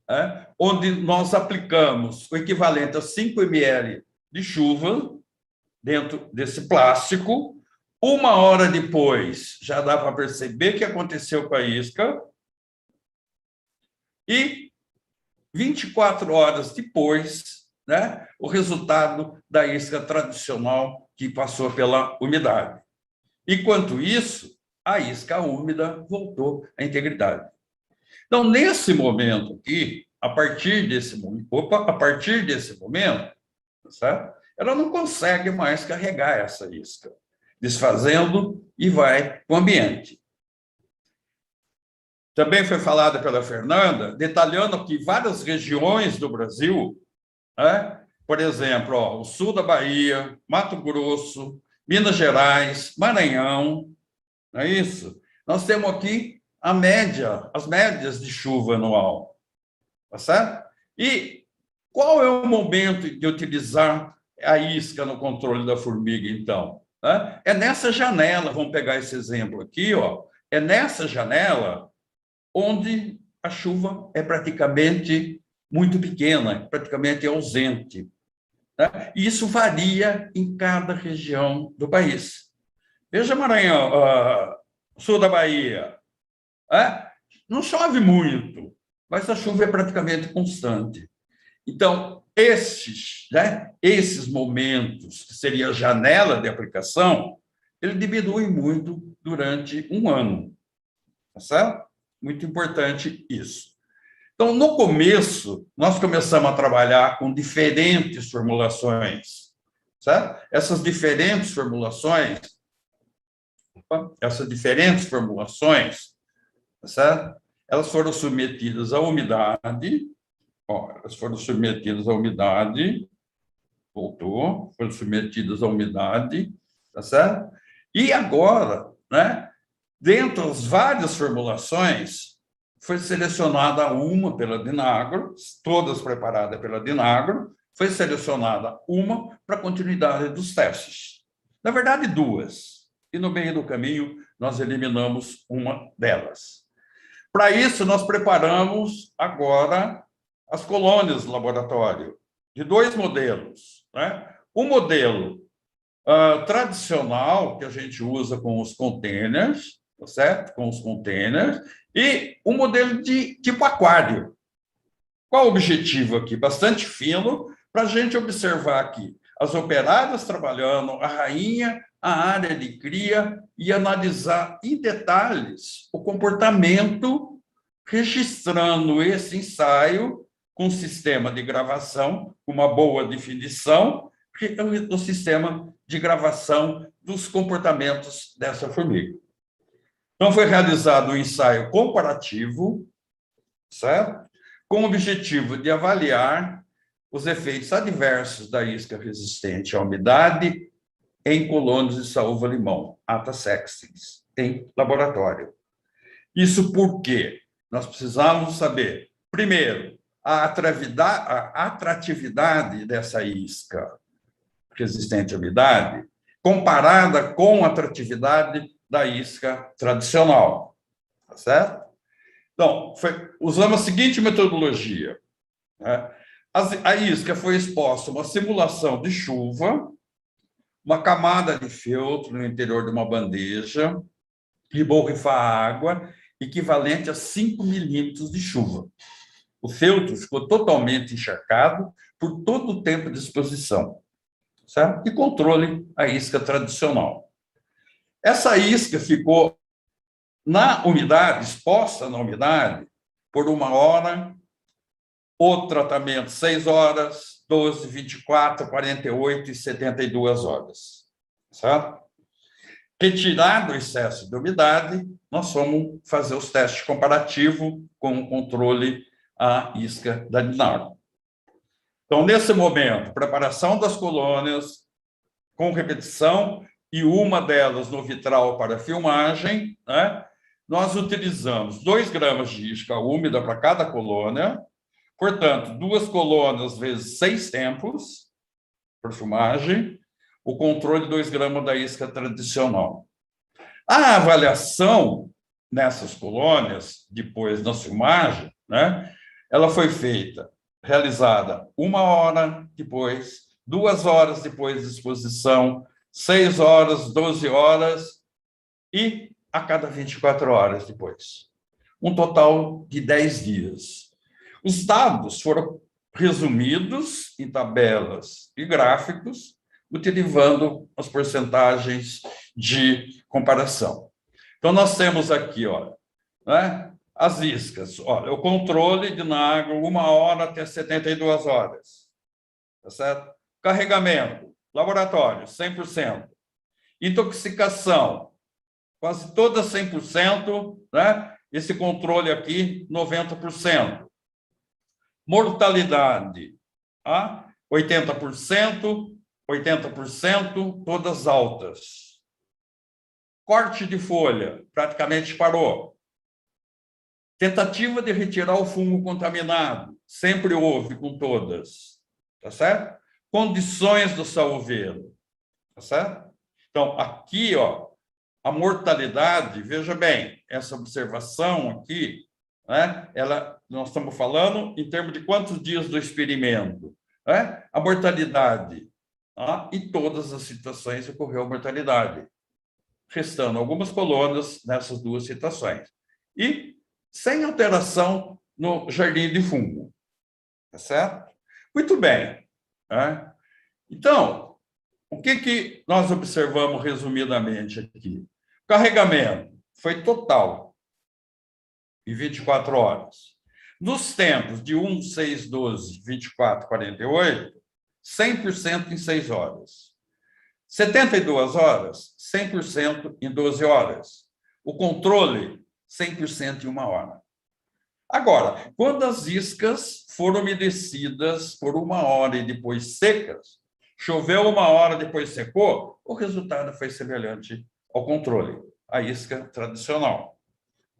S4: né, onde nós aplicamos o equivalente a 5 ml de chuva dentro desse plástico. 1 hora depois, já dá para perceber o que aconteceu com a isca. E 24 horas depois, né, o resultado da isca tradicional que passou pela umidade. Enquanto isso, a isca úmida voltou à integridade. Então, nesse momento aqui, a partir desse momento, certo? Ela não consegue mais carregar essa isca, desfazendo e vai para o ambiente. Também foi falada pela Fernanda, detalhando que várias regiões do Brasil, né, por exemplo, o sul da Bahia, Mato Grosso, Minas Gerais, Maranhão, não é isso? Nós temos aqui as médias de chuva anual, tá certo? E qual é o momento de utilizar a isca no controle da formiga, então? É nessa janela, vamos pegar esse exemplo aqui, é nessa janela onde a chuva é praticamente muito pequena, praticamente ausente. Né? E isso varia em cada região do país. Veja Maranhão, sul da Bahia, não chove muito, mas a chuva é praticamente constante. Então, esses momentos, que seria a janela de aplicação, ele diminui muito durante um ano. Tá certo? Muito importante isso. Então, no começo, nós começamos a trabalhar com diferentes formulações. Certo? Essas diferentes formulações essas diferentes formulações, tá certo? Elas foram submetidas à umidade, elas foram submetidas à umidade, voltou, foram submetidas à umidade, tá certo? E agora, né, dentre as várias formulações, foi selecionada uma pela Dinagro, todas preparadas pela Dinagro, foi selecionada uma para a continuidade dos testes. Na verdade, duas. E no meio do caminho, nós eliminamos uma delas. Para isso, nós preparamos agora as colônias do laboratório, de dois modelos, né? O modelo tradicional, que a gente usa com os containers, tá certo? Com os containers, e um modelo de tipo aquário. Qual o objetivo aqui? Bastante fino, para a gente observar aqui as operárias trabalhando, a rainha, a área de cria, e analisar em detalhes o comportamento, registrando esse ensaio com sistema de gravação, com uma boa definição, que é o sistema de gravação dos comportamentos dessa formiga. Então, foi realizado um ensaio comparativo, certo? Com o objetivo de avaliar os efeitos adversos da isca resistente à umidade em colônias de saúva-limão, Atta sextens, em laboratório. Isso porque nós precisamos saber, primeiro, a atratividade dessa isca resistente à umidade comparada com a atratividade da isca tradicional, tá certo? Então, usamos a seguinte metodologia, né? A isca foi exposta a uma simulação de chuva, uma camada de feltro no interior de uma bandeja, e borrifar água equivalente a 5 milímetros de chuva. O feltro ficou totalmente encharcado por todo o tempo de exposição, certo? E controle a isca tradicional. Essa isca ficou na umidade, exposta na umidade, por 1 hora, o tratamento 6 horas, 12, 24, 48 e 72 horas, certo? Retirado o excesso de umidade, nós vamos fazer os testes comparativos com o controle à isca da Dinagro. Então, nesse momento, preparação das colônias com repetição e uma delas no vitral para filmagem, né? Nós utilizamos 2 gramas de isca úmida para cada colônia, portanto, 2 colônias vezes 6 tempos por filmagem, o controle de 2 gramas da isca tradicional. A avaliação nessas colônias, depois da filmagem, né, ela foi realizada 1 hora depois, 2 horas depois de exposição, 6 horas, 12 horas e a cada 24 horas depois. Um total de 10 dias. Os dados foram resumidos em tabelas e gráficos, utilizando as porcentagens de comparação. Então, nós temos aqui, olha, né, as iscas. Olha, o controle de Dinagro, 1 hora até 72 horas. Tá certo? Carregamento, laboratório, 100%. Intoxicação, quase toda 100%, né? Esse controle aqui, 90%. Mortalidade, 80%, 80%, todas altas. Corte de folha, praticamente parou. Tentativa de retirar o fungo contaminado, sempre houve com todas, tá certo? Condições do salveiro, tá certo? Então, aqui, ó, a mortalidade, veja bem, essa observação aqui, né, nós estamos falando em termos de quantos dias do experimento, né? A mortalidade, em todas as situações ocorreu mortalidade, restando algumas colônias nessas 2 situações. E sem alteração no jardim de fungo, tá certo? Muito bem, né? Então, o que nós observamos resumidamente aqui? Carregamento foi total, em 24 horas. Nos tempos de 1, 6, 12, 24, 48, 100% em 6 horas. 72 horas, 100% em 12 horas. O controle, 100% em 1 hora. Agora, quando as iscas foram umedecidas por 1 hora e depois secas, choveu 1 hora, depois secou, o resultado foi semelhante ao controle, a isca tradicional.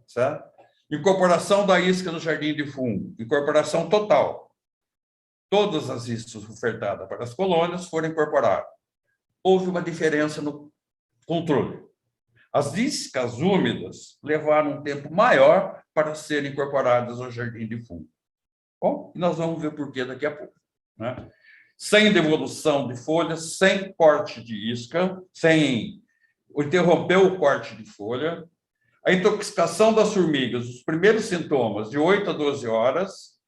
S4: Certo? Incorporação da isca no jardim de fungo, incorporação total. Todas as iscas ofertadas para as colônias foram incorporadas. Houve uma diferença no controle. As iscas úmidas levaram um tempo maior para serem incorporadas ao jardim de fungo. Bom, nós vamos ver por quê daqui a pouco. Né? Sem devolução de folhas, sem corte de isca, sem interromper o corte de folha, a intoxicação das formigas, os primeiros sintomas de 8 a 12 horas,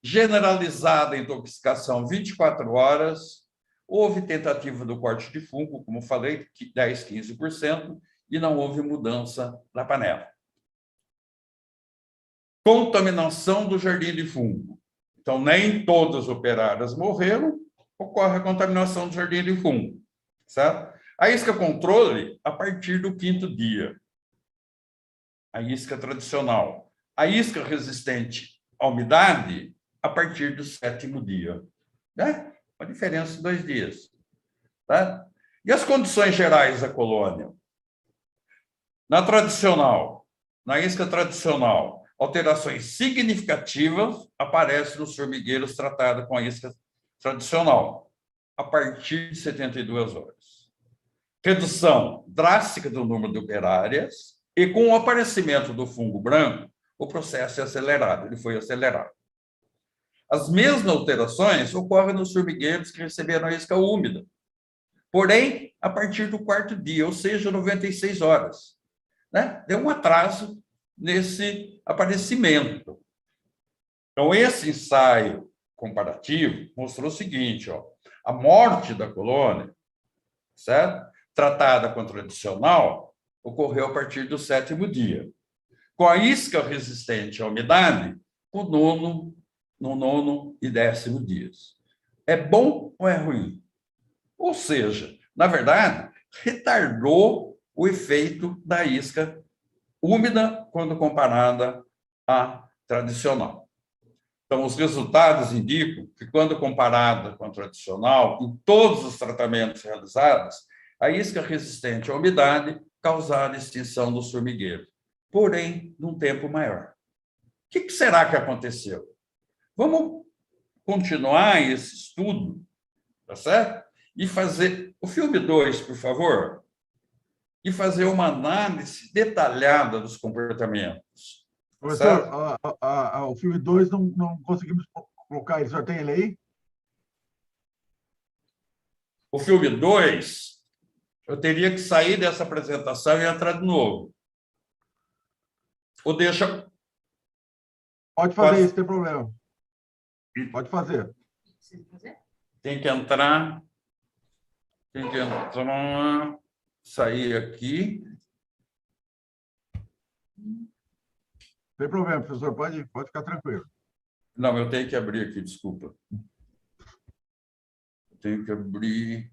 S4: generalizada a intoxicação 24 horas, houve tentativa do corte de fungo, como falei, 10, 15%, e não houve mudança na panela. Contaminação do jardim de fungo. Então, nem todas as operárias morreram, ocorre a contaminação do jardim de fungo. Certo? A isca controle, a partir do 5º dia. A isca tradicional. A isca resistente à umidade, a partir do 7º dia. Né? Uma diferença de 2 dias. Tá? E as condições gerais da colônia? Na tradicional, na isca tradicional, alterações significativas aparecem nos formigueiros tratados com a isca tradicional, a partir de 72 horas. Redução drástica do número de operárias e, com o aparecimento do fungo branco, o processo é acelerado, ele foi acelerado. As mesmas alterações ocorrem nos formigueiros que receberam a isca úmida, porém, a partir do 4º dia, ou seja, 96 horas. Né? Deu um atraso nesse aparecimento. Então, esse ensaio comparativo mostrou o seguinte, ó, a morte da colônia, certo? Tratada com a tradicional, ocorreu a partir do 7º dia. Com a isca resistente à umidade, no 9º e 10º dias. É bom ou é ruim? Ou seja, na verdade, retardou o efeito da isca úmida quando comparada à tradicional. Então, os resultados indicam que, quando comparada com a tradicional, em todos os tratamentos realizados, a isca resistente à umidade causaram extinção dos formigueiros, porém, num tempo maior. O que será que aconteceu? Vamos continuar esse estudo, tá certo? E fazer o filme 2, por favor, e fazer uma análise detalhada dos comportamentos.
S1: Professor, o filme 2 não conseguimos colocar ele. O senhor tem ele aí?
S4: O filme 2, eu teria que sair dessa apresentação e entrar de novo. Ou deixa...
S1: Pode fazer isso, não tem problema. Pode fazer.
S4: Tem que entrar... Sair aqui.
S1: Não tem problema, professor. Pode ficar tranquilo.
S4: Não, eu tenho que abrir aqui, desculpa. Eu tenho que abrir...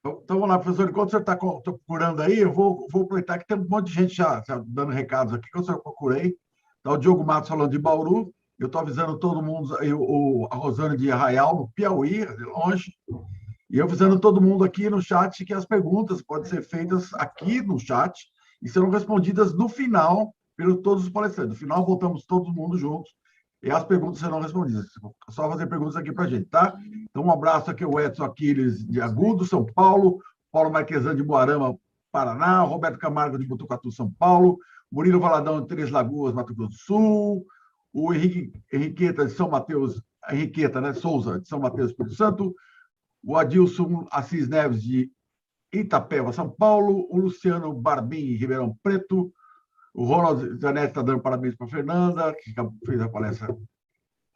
S1: Então, vamos lá, professor. Enquanto o senhor está procurando aí, eu vou aproveitar que tem um monte de gente já dando recados aqui, que eu só procurei. Está o Diogo Matos falando de Bauru. Eu estou avisando todo mundo, a Rosane de Arraial, no Piauí, de longe. E eu avisando todo mundo aqui no chat que as perguntas podem ser feitas aqui no chat e serão respondidas no final, por todos os palestrantes. No final, voltamos todo mundo juntos e as perguntas serão respondidas. É só fazer perguntas aqui para a gente, tá? Então, um abraço aqui ao Edson Aquiles, de Agudo, São Paulo, Paulo Marquesan, de Moarama, Paraná, Roberto Camargo, de Botucatu, São Paulo, Murilo Valadão, de Três Lagoas, Mato Grosso do Sul, o Henriqueta, de São Mateus, Henriqueta, né, Souza, de São Mateus, Espírito Santo, o Adilson Assis Neves, de Itapeva, São Paulo, o Luciano Barbim, Ribeirão Preto, o Ronald Zanetti está dando parabéns para a Fernanda, que fez a palestra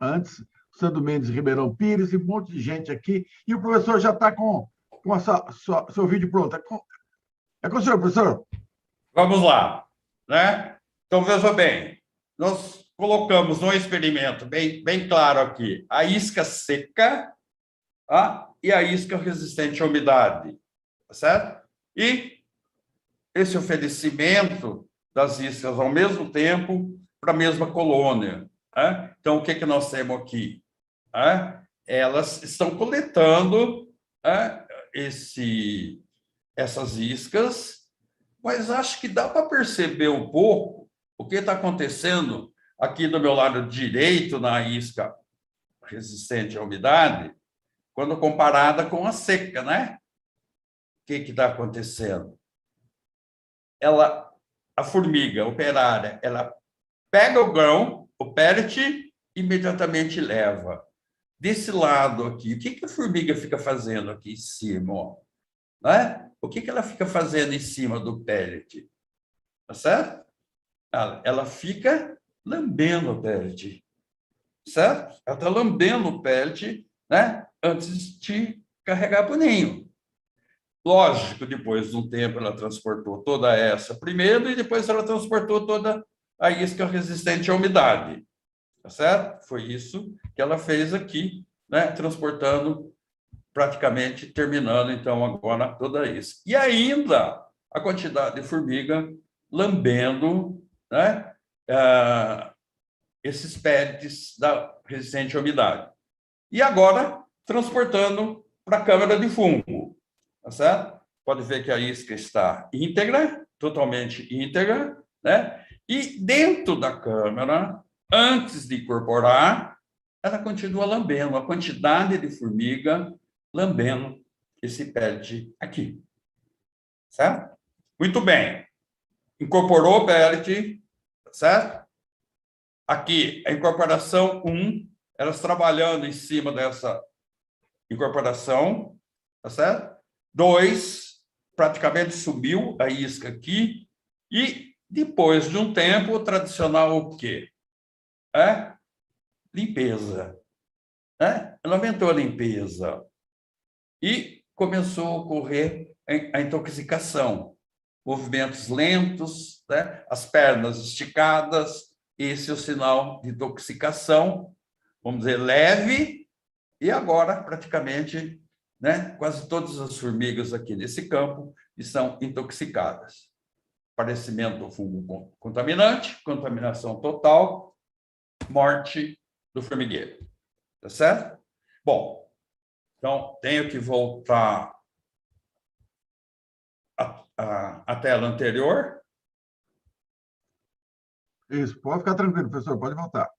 S1: antes, o Sandro Mendes, Ribeirão Pires, e um monte de gente aqui, e o professor já está com seu vídeo pronto. É com o senhor, professor?
S4: Vamos lá, né? Então, veja bem, nós colocamos no experimento bem claro aqui a isca seca, e a isca resistente à umidade, tá certo? E esse oferecimento das iscas ao mesmo tempo para a mesma colônia. Né? Então, o que nós temos aqui? Elas estão coletando essas iscas, mas acho que dá para perceber um pouco o que está acontecendo aqui do meu lado direito na isca resistente à umidade, quando comparada com a seca, né? O que está acontecendo? A formiga operária, ela pega o grão, o pellet, imediatamente leva. Desse lado aqui, o que a formiga fica fazendo aqui em cima? Ó? Né? O que ela fica fazendo em cima do pellet? Tá certo? Ela fica lambendo o pellet. Certo? Ela está lambendo o pellet, né? Antes de carregar para o ninho. Lógico, depois de um tempo ela transportou toda essa primeiro e depois ela transportou toda a isca resistente à umidade. Tá certo? Foi isso que ela fez aqui, né? Transportando praticamente, terminando então agora toda isso. E ainda a quantidade de formiga lambendo, né? Esses pellets da resistente à umidade. E agora transportando para a câmara de fumo. Tá certo? Pode ver que a isca está íntegra, totalmente íntegra, né? E dentro da câmara, antes de incorporar, ela continua lambendo, a quantidade de formiga lambendo esse pellet aqui. Certo? Muito bem. Incorporou o pellet, certo? Aqui, a incorporação 1, elas trabalhando em cima dessa incorporação, tá certo? 2, praticamente subiu a isca aqui, e depois de um tempo, o tradicional o quê? Limpeza. Ela aumentou a limpeza e começou a ocorrer a intoxicação. Movimentos lentos, né? As pernas esticadas, esse é o sinal de intoxicação, vamos dizer, leve, e agora, praticamente, né, quase todas as formigas aqui nesse campo estão intoxicadas. Aparecimento do fungo contaminante, contaminação total, morte do formigueiro. Tá certo? Bom, então, tenho que voltar à tela anterior.
S1: Isso, pode ficar tranquilo, professor, pode voltar.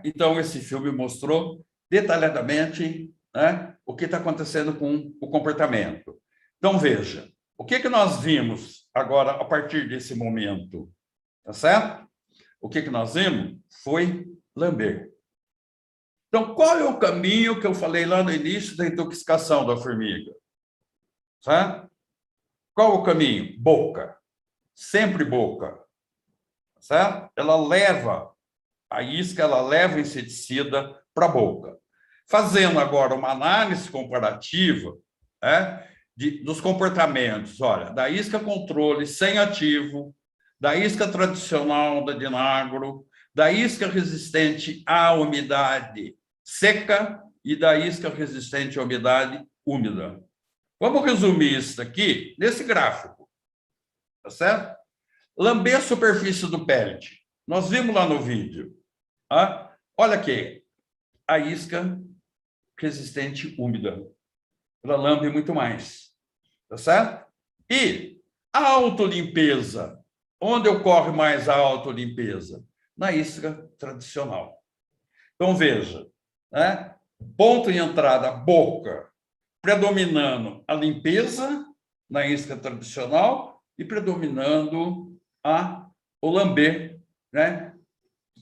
S4: Então, esse filme mostrou detalhadamente, né, o que está acontecendo com o comportamento. Então, veja, o que nós vimos agora a partir desse momento? Tá certo? O que nós vimos foi lamber. Então, qual é o caminho que eu falei lá no início da intoxicação da formiga? Certo? Qual é o caminho? Boca. Sempre boca. Certo? Ela leva a isca, ela leva o inseticida para a boca. Fazendo agora uma análise comparativa, dos comportamentos, olha, da isca controle sem ativo, da isca tradicional da Dinagro, da isca resistente à umidade seca e da isca resistente à umidade úmida. Vamos resumir isso aqui nesse gráfico, tá certo? Lamber a superfície do pellet. Nós vimos lá no vídeo. Olha aqui, a isca resistente úmida. Ela lambe muito mais, tá certo? E a autolimpeza. Onde ocorre mais a autolimpeza? Na isca tradicional. Então, veja, né? Ponto de entrada, boca, predominando a limpeza na isca tradicional e predominando o lamber, né?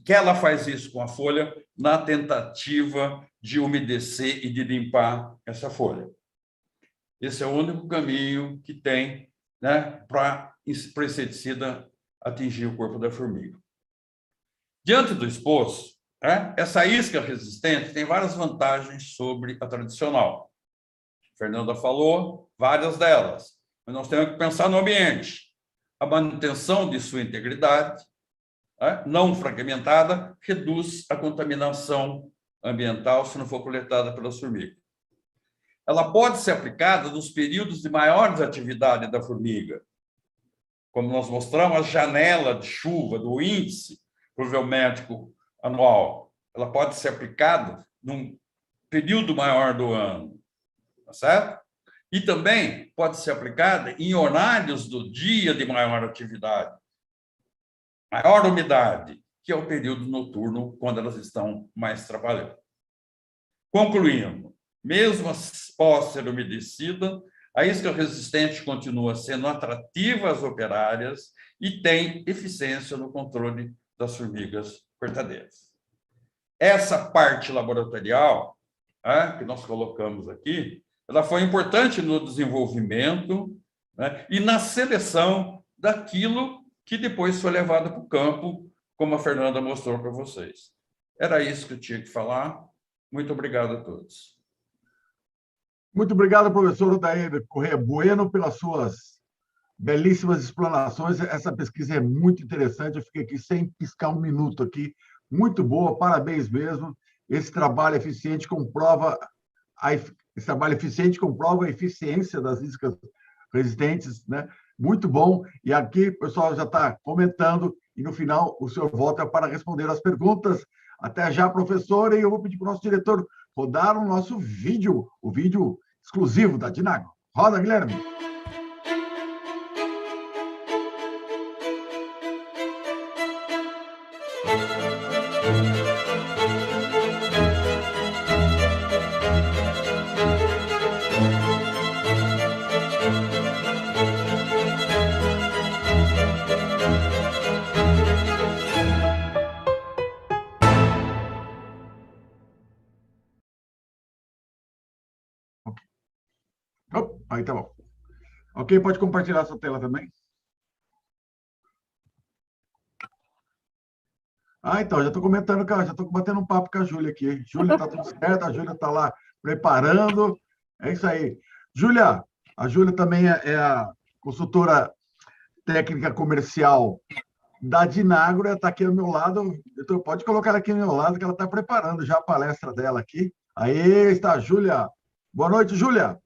S4: Que ela faz isso com a folha na tentativa de umedecer e de limpar essa folha. Esse é o único caminho que tem, né, para o inseticida atingir o corpo da formiga. Diante do exposto, Essa isca resistente tem várias vantagens sobre a tradicional. A Fernanda falou várias delas, mas nós temos que pensar no ambiente. A manutenção de sua integridade, não fragmentada, reduz a contaminação ambiental se não for coletada pelas formigas. Ela pode ser aplicada nos períodos de maior atividade da formiga, como nós mostramos, a janela de chuva do índice pluviométrico anual. Ela pode ser aplicada num período maior do ano, tá certo? E também pode ser aplicada em horários do dia de maior atividade, maior umidade, que é o período noturno, quando elas estão mais trabalhando. Concluindo, mesmo após ser umedecida, a isca resistente continua sendo atrativa às operárias e tem eficiência no controle das formigas cortadeiras. Essa parte laboratorial, que nós colocamos aqui, ela foi importante no desenvolvimento, e na seleção daquilo que depois foi levado para o campo, como a Fernanda mostrou para vocês. Era isso que eu tinha que falar. Muito obrigado a todos.
S1: Muito obrigado, professor Odair Corrêa Bueno, pelas suas belíssimas explanações. Essa pesquisa é muito interessante. Eu fiquei aqui sem piscar um minuto aqui. Muito boa, parabéns mesmo. Esse trabalho eficiente comprova a eficiência das iscas resistentes, né? Muito bom. E aqui o pessoal já está comentando e no final o senhor volta para responder as perguntas. Até já, professora, e eu vou pedir para o nosso diretor rodar o nosso vídeo, o vídeo exclusivo da Dinagro. Roda, Guilherme. Aí tá bom. Ok, pode compartilhar sua tela também. Então, já estou comentando, já estou batendo um papo com a Júlia aqui. Júlia, está tudo certo, a Júlia está lá preparando. É isso aí. Júlia, a Júlia também é a consultora técnica comercial da Dinagro, ela está aqui ao meu lado. Então, pode colocar ela aqui ao meu lado, que ela está preparando já a palestra dela aqui. Aí está a Júlia. Boa noite, Júlia.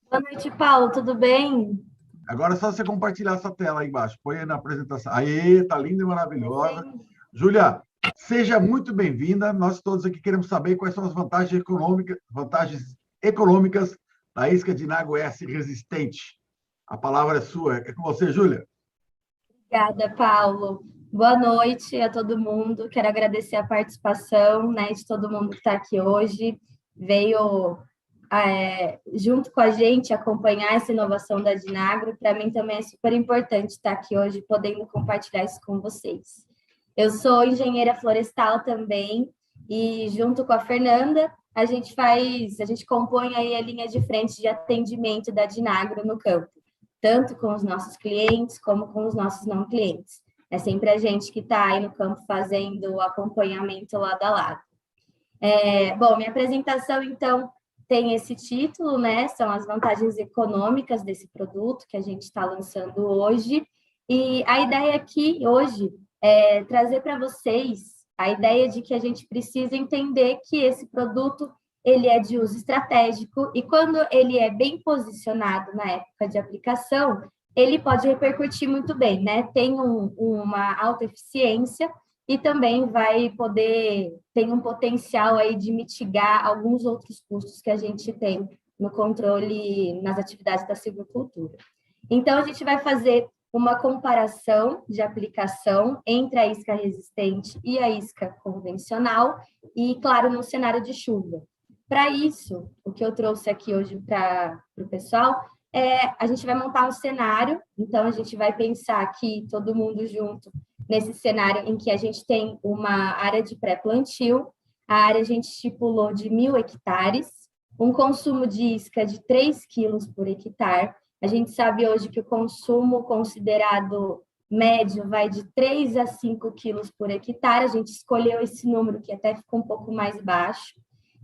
S5: Boa noite, Paulo, tudo bem?
S1: Agora é só você compartilhar essa tela aí embaixo. Põe aí na apresentação. Aí, tá linda e maravilhosa. Júlia, seja muito bem-vinda. Nós todos aqui queremos saber quais são as vantagens econômicas da isca Dinagro S resistente. A palavra é sua. É com você, Júlia.
S5: Obrigada, Paulo. Boa noite a todo mundo. Quero agradecer a participação, né, de todo mundo que está aqui hoje. Veio junto com a gente acompanhar essa inovação da Dinagro. Para mim também é super importante estar aqui hoje, podendo compartilhar isso com vocês. Eu sou engenheira florestal também, e junto com a Fernanda, a gente compõe aí a linha de frente de atendimento da Dinagro no campo, tanto com os nossos clientes como com os nossos não clientes. É sempre a gente que está aí no campo fazendo o acompanhamento lado a lado. Bom, minha apresentação, então, tem esse título, né? São as vantagens econômicas desse produto que a gente está lançando hoje. E a ideia aqui hoje é trazer para vocês a ideia de que a gente precisa entender que esse produto ele é de uso estratégico e quando ele é bem posicionado na época de aplicação, ele pode repercutir muito bem, né? Tem uma alta eficiência e também tem um potencial aí de mitigar alguns outros custos que a gente tem no controle nas atividades da silvicultura. Então, a gente vai fazer uma comparação de aplicação entre a isca resistente e a isca convencional e, claro, no cenário de chuva. Para isso, o que eu trouxe aqui hoje para o pessoal a gente vai montar um cenário, então a gente vai pensar aqui, todo mundo junto, nesse cenário em que a gente tem uma área de pré-plantio, a área a gente estipulou de 1.000 hectares, um consumo de isca de 3 quilos por hectare. A gente sabe hoje que o consumo considerado médio vai de 3 a 5 quilos por hectare. A gente escolheu esse número que até ficou um pouco mais baixo.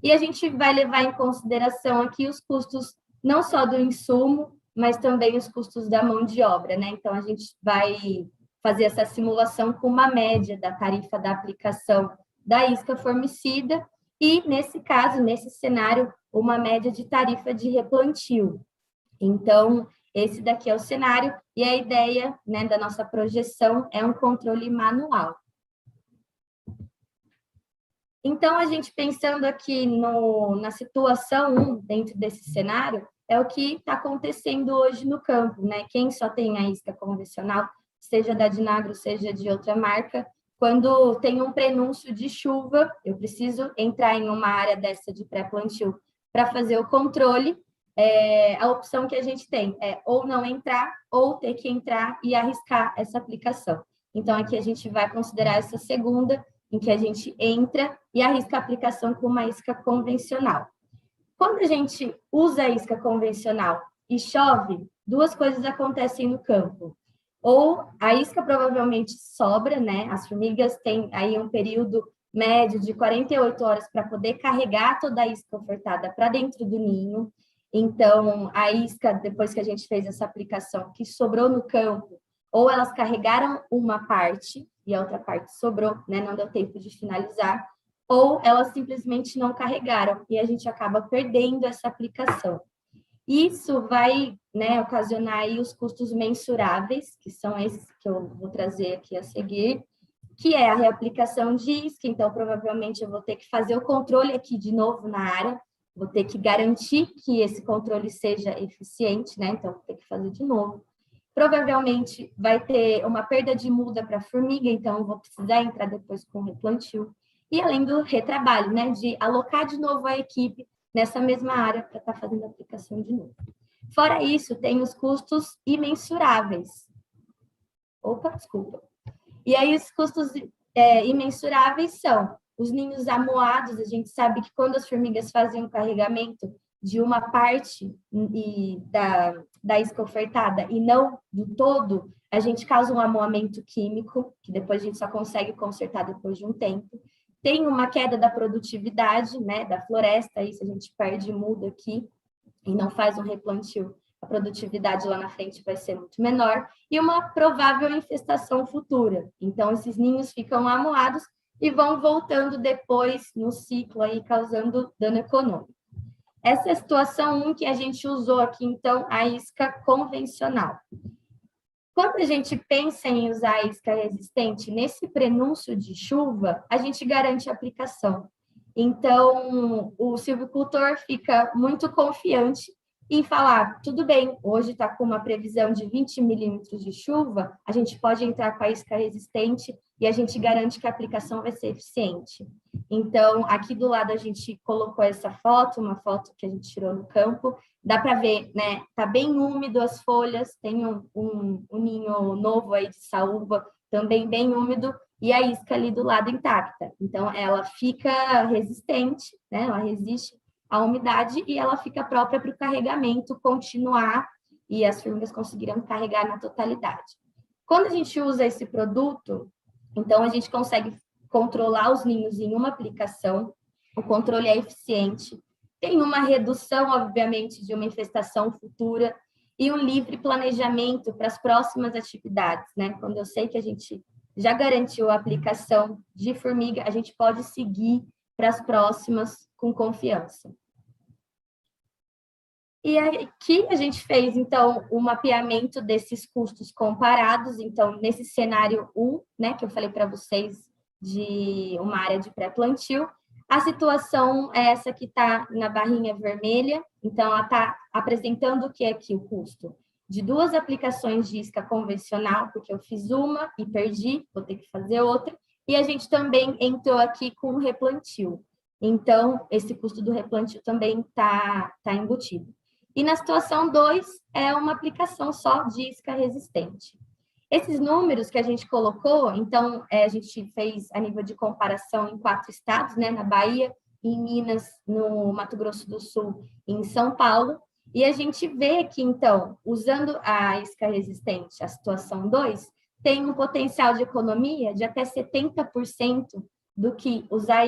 S5: E a gente vai levar em consideração aqui os custos não só do insumo, mas também os custos da mão de obra, né? Então, a gente vai fazer essa simulação com uma média da tarifa da aplicação da isca formicida e, nesse caso, nesse cenário, uma média de tarifa de replantio. Então, esse daqui é o cenário e a ideia, né, da nossa projeção é um controle manual. Então, a gente pensando aqui na situação 1, dentro desse cenário, é o que está acontecendo hoje no campo, né? Quem só tem a isca convencional, seja da Dinagro, seja de outra marca, quando tem um prenúncio de chuva, eu preciso entrar em uma área dessa de pré-plantio para fazer o controle. A opção que a gente tem é ou não entrar, ou ter que entrar e arriscar essa aplicação. Então, aqui a gente vai considerar essa segunda, em que a gente entra e arrisca a aplicação com uma isca convencional. Quando a gente usa a isca convencional e chove, duas coisas acontecem no campo. Ou a isca provavelmente sobra, né? As formigas têm aí um período médio de 48 horas para poder carregar toda a isca ofertada para dentro do ninho. Então, a isca, depois que a gente fez essa aplicação, que sobrou no campo, ou elas carregaram uma parte e a outra parte sobrou, né? Não deu tempo de finalizar, ou elas simplesmente não carregaram e a gente acaba perdendo essa aplicação. Isso vai, né, ocasionar aí os custos mensuráveis, que são esses que eu vou trazer aqui a seguir, que é a reaplicação de isca. Então, provavelmente, eu vou ter que fazer o controle aqui de novo na área, vou ter que garantir que esse controle seja eficiente, né? Então, vou ter que fazer de novo. Provavelmente, vai ter uma perda de muda para a formiga, então, eu vou precisar entrar depois com o replantio. E além do retrabalho, né, de alocar de novo a equipe nessa mesma área para estar fazendo a aplicação de novo. Fora isso, tem os custos imensuráveis. Opa, desculpa. E aí, os custos imensuráveis são os ninhos amoados. A gente sabe que quando as formigas fazem o carregamento de uma parte da isca ofertada e não do todo, a gente causa um amoamento químico, que depois a gente só consegue consertar depois de um tempo. Tem uma queda da produtividade, né, da floresta, aí se a gente perde muda aqui e não faz um replantio, a produtividade lá na frente vai ser muito menor, e uma provável infestação futura. Então, esses ninhos ficam amoados e vão voltando depois no ciclo, aí, causando dano econômico. Essa é a situação 1 que a gente usou aqui, então, a isca convencional. Quando a gente pensa em usar a isca resistente nesse prenúncio de chuva, a gente garante a aplicação. Então, o silvicultor fica muito confiante em falar, tudo bem, hoje está com uma previsão de 20 milímetros de chuva, a gente pode entrar com a isca resistente e a gente garante que a aplicação vai ser eficiente. Então, aqui do lado a gente colocou essa foto, uma foto que a gente tirou no campo, dá para ver, né? Tá bem úmido as folhas, tem um ninho novo aí de saúva, também bem úmido, e a isca ali do lado intacta. Então, ela fica resistente, né? Ela resiste à umidade e ela fica própria para o carregamento continuar e as formigas conseguiram carregar na totalidade. Quando a gente usa esse produto, então a gente consegue controlar os ninhos em uma aplicação, o controle é eficiente, tem uma redução, obviamente, de uma infestação futura e um livre planejamento para as próximas atividades, né? Quando eu sei que a gente já garantiu a aplicação de formiga, a gente pode seguir para as próximas com confiança. E aqui a gente fez, então, o mapeamento desses custos comparados. Então, nesse cenário 1, né, que eu falei para vocês, de uma área de pré-plantio, a situação é essa que está na barrinha vermelha. Então, ela está apresentando o que é aqui o custo de 2 aplicações de isca convencional, porque eu fiz uma e perdi, vou ter que fazer outra. E a gente também entrou aqui com o replantio. Então, esse custo do replantio também está embutido. E na situação 2, é uma aplicação só de isca resistente. Esses números que a gente colocou, então, a gente fez a nível de comparação em 4 estados, né? Na Bahia, em Minas, no Mato Grosso do Sul e em São Paulo. E a gente vê que, então, usando a isca resistente, a situação 2, tem um potencial de economia de até 70% do que usar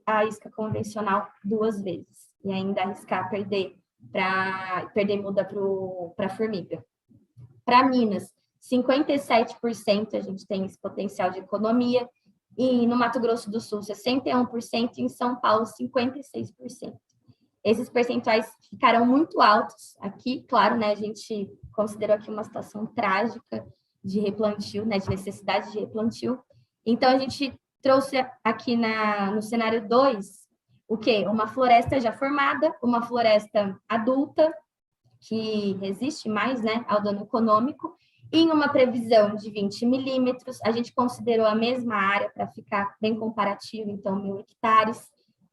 S5: a isca convencional 2 vezes e ainda arriscar perder muda para a formiga. Para Minas, 57% a gente tem esse potencial de economia, e no Mato Grosso do Sul, 61%, e em São Paulo, 56%. Esses percentuais ficaram muito altos aqui, claro, né? A gente considerou aqui uma situação trágica de replantio, né? De necessidade de replantio. Então, a gente trouxe aqui no cenário 2, o quê? Uma floresta já formada, uma floresta adulta, que resiste mais, né, ao dano econômico, e em uma previsão de 20 milímetros, a gente considerou a mesma área para ficar bem comparativo, então 1.000 hectares,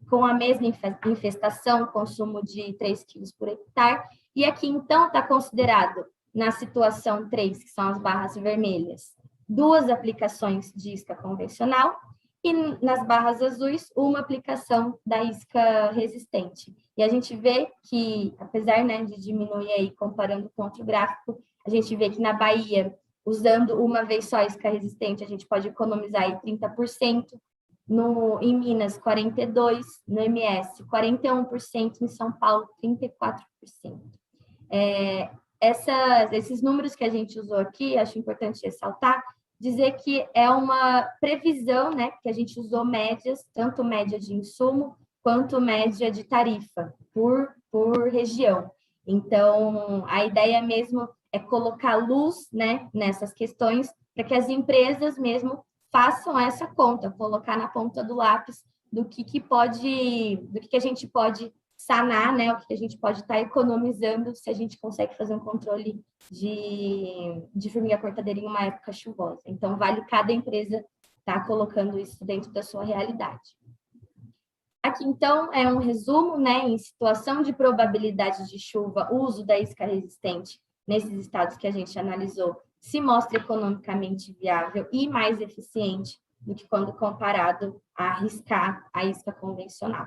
S5: com a mesma infestação, consumo de 3 quilos por hectare, e aqui, então, está considerado, na situação 3, que são as barras vermelhas, 2 aplicações de isca convencional, e nas barras azuis, uma aplicação da isca resistente. E a gente vê que, apesar, né, de diminuir aí, comparando com outro gráfico, a gente vê que na Bahia, usando uma vez só a isca resistente, a gente pode economizar aí 30%, em Minas, 42%, no MS, 41%, em São Paulo, 34%. Esses números que a gente usou aqui, acho importante ressaltar, dizer que é uma previsão, né, que a gente usou médias, tanto média de insumo, quanto média de tarifa, por região. Então, a ideia mesmo é colocar luz, né, nessas questões, para que as empresas mesmo façam essa conta, colocar na ponta do lápis do que a gente pode sanar, né, o que a gente pode estar economizando se a gente consegue fazer um controle de formiga cortadeira em uma época chuvosa. Então, vale cada empresa estar colocando isso dentro da sua realidade. Aqui, então, é um resumo, né, em situação de probabilidade de chuva, o uso da isca resistente nesses estados que a gente analisou se mostra economicamente viável e mais eficiente do que quando comparado a arriscar a isca convencional.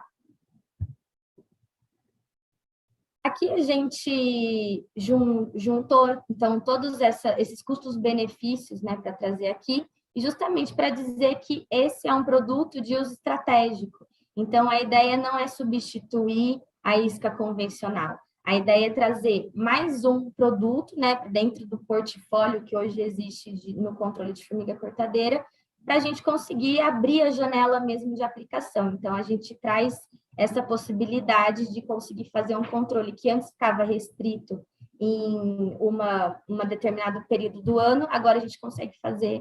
S5: Aqui a gente juntou, então, todos esses custos-benefícios, né, para trazer aqui, e justamente para dizer que esse é um produto de uso estratégico. Então, a ideia não é substituir a isca convencional. A ideia é trazer mais um produto, né, dentro do portfólio que hoje existe no controle de formiga cortadeira, para a gente conseguir abrir a janela mesmo de aplicação. Então, a gente traz essa possibilidade de conseguir fazer um controle que antes ficava restrito em uma determinado período do ano, agora a gente consegue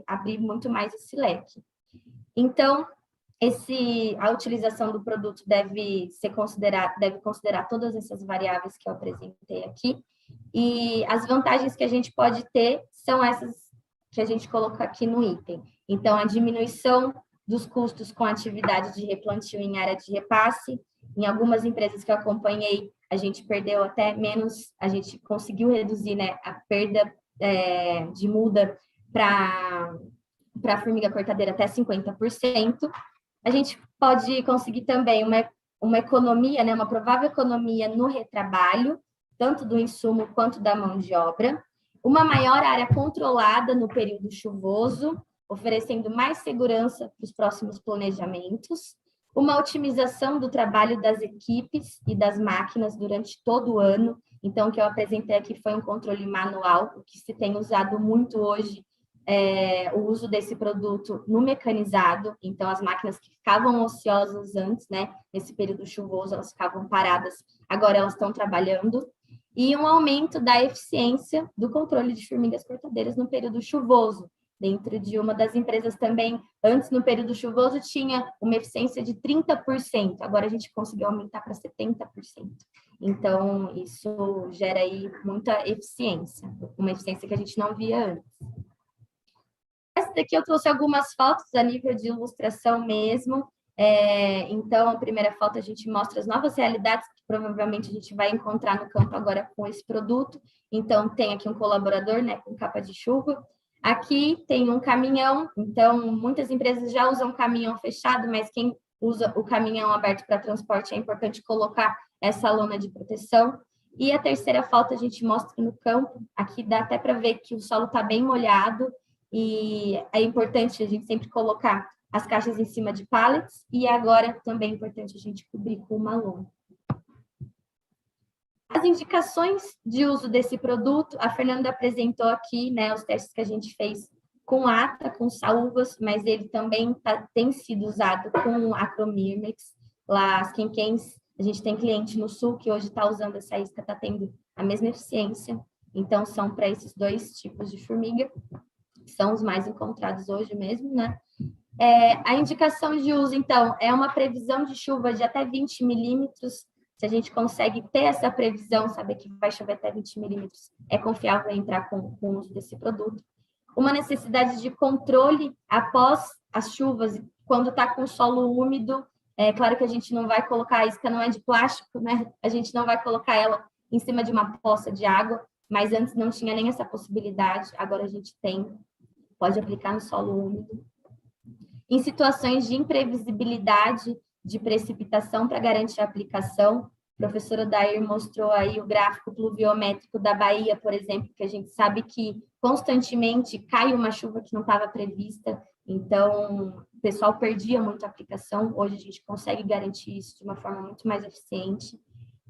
S5: abrir muito mais esse leque. Então, a utilização do produto deve considerar todas essas variáveis que eu apresentei aqui, e as vantagens que a gente pode ter são essas que a gente colocou aqui no item. Então, a diminuição dos custos com a atividade de replantio em área de repasse. Em algumas empresas que eu acompanhei, a gente perdeu até menos, a gente conseguiu reduzir, né, a perda de muda para a formiga cortadeira até 50%. A gente pode conseguir também uma economia, né, uma provável economia no retrabalho, tanto do insumo quanto da mão de obra, uma maior área controlada no período chuvoso, oferecendo mais segurança para os próximos planejamentos, uma otimização do trabalho das equipes e das máquinas durante todo o ano. Então, o que eu apresentei aqui foi um controle manual, o que se tem usado muito hoje o uso desse produto no mecanizado. Então, as máquinas que ficavam ociosas antes, né, nesse período chuvoso, elas ficavam paradas, agora elas estão trabalhando. E um aumento da eficiência do controle de formigas cortadeiras no período chuvoso. Dentro de uma das empresas também, antes no período chuvoso, tinha uma eficiência de 30%, agora a gente conseguiu aumentar para 70%. Então, isso gera aí muita eficiência, uma eficiência que a gente não via antes. Essa daqui eu trouxe algumas fotos a nível de ilustração mesmo. Então, a primeira foto a gente mostra as novas realidades que provavelmente a gente vai encontrar no campo agora com esse produto. Então, tem aqui um colaborador, né, com capa de chuva. Aqui tem um caminhão, então muitas empresas já usam caminhão fechado, mas quem usa o caminhão aberto para transporte é importante colocar essa lona de proteção. E a terceira foto a gente mostra no campo, aqui dá até para ver que o solo está bem molhado, e é importante a gente sempre colocar as caixas em cima de pallets, e agora também é importante a gente cobrir com uma lona. As indicações de uso desse produto, a Fernanda apresentou aqui, né, os testes que a gente fez com ata, com salvas, mas ele também tem sido usado com acromirmex. Lá, as quinquens, a gente tem cliente no sul que hoje está usando essa isca, está tendo a mesma eficiência. Então, são para esses dois tipos de formiga, que são os mais encontrados hoje mesmo, né? A indicação de uso, então, é uma previsão de chuva de até 20 milímetros. Se a gente consegue ter essa previsão, saber que vai chover até 20 milímetros, é confiável entrar com o uso desse produto. Uma necessidade de controle após as chuvas, quando está com solo úmido. É claro que a gente não vai colocar, a isca não é de plástico, né? A gente não vai colocar ela em cima de uma poça de água, mas antes não tinha nem essa possibilidade, agora a gente tem, pode aplicar no solo úmido. Em situações de imprevisibilidade de precipitação para garantir a aplicação, o professor Odair mostrou aí o gráfico pluviométrico da Bahia, por exemplo, que a gente sabe que constantemente cai uma chuva que não estava prevista, então o pessoal perdia muito a aplicação, hoje a gente consegue garantir isso de uma forma muito mais eficiente.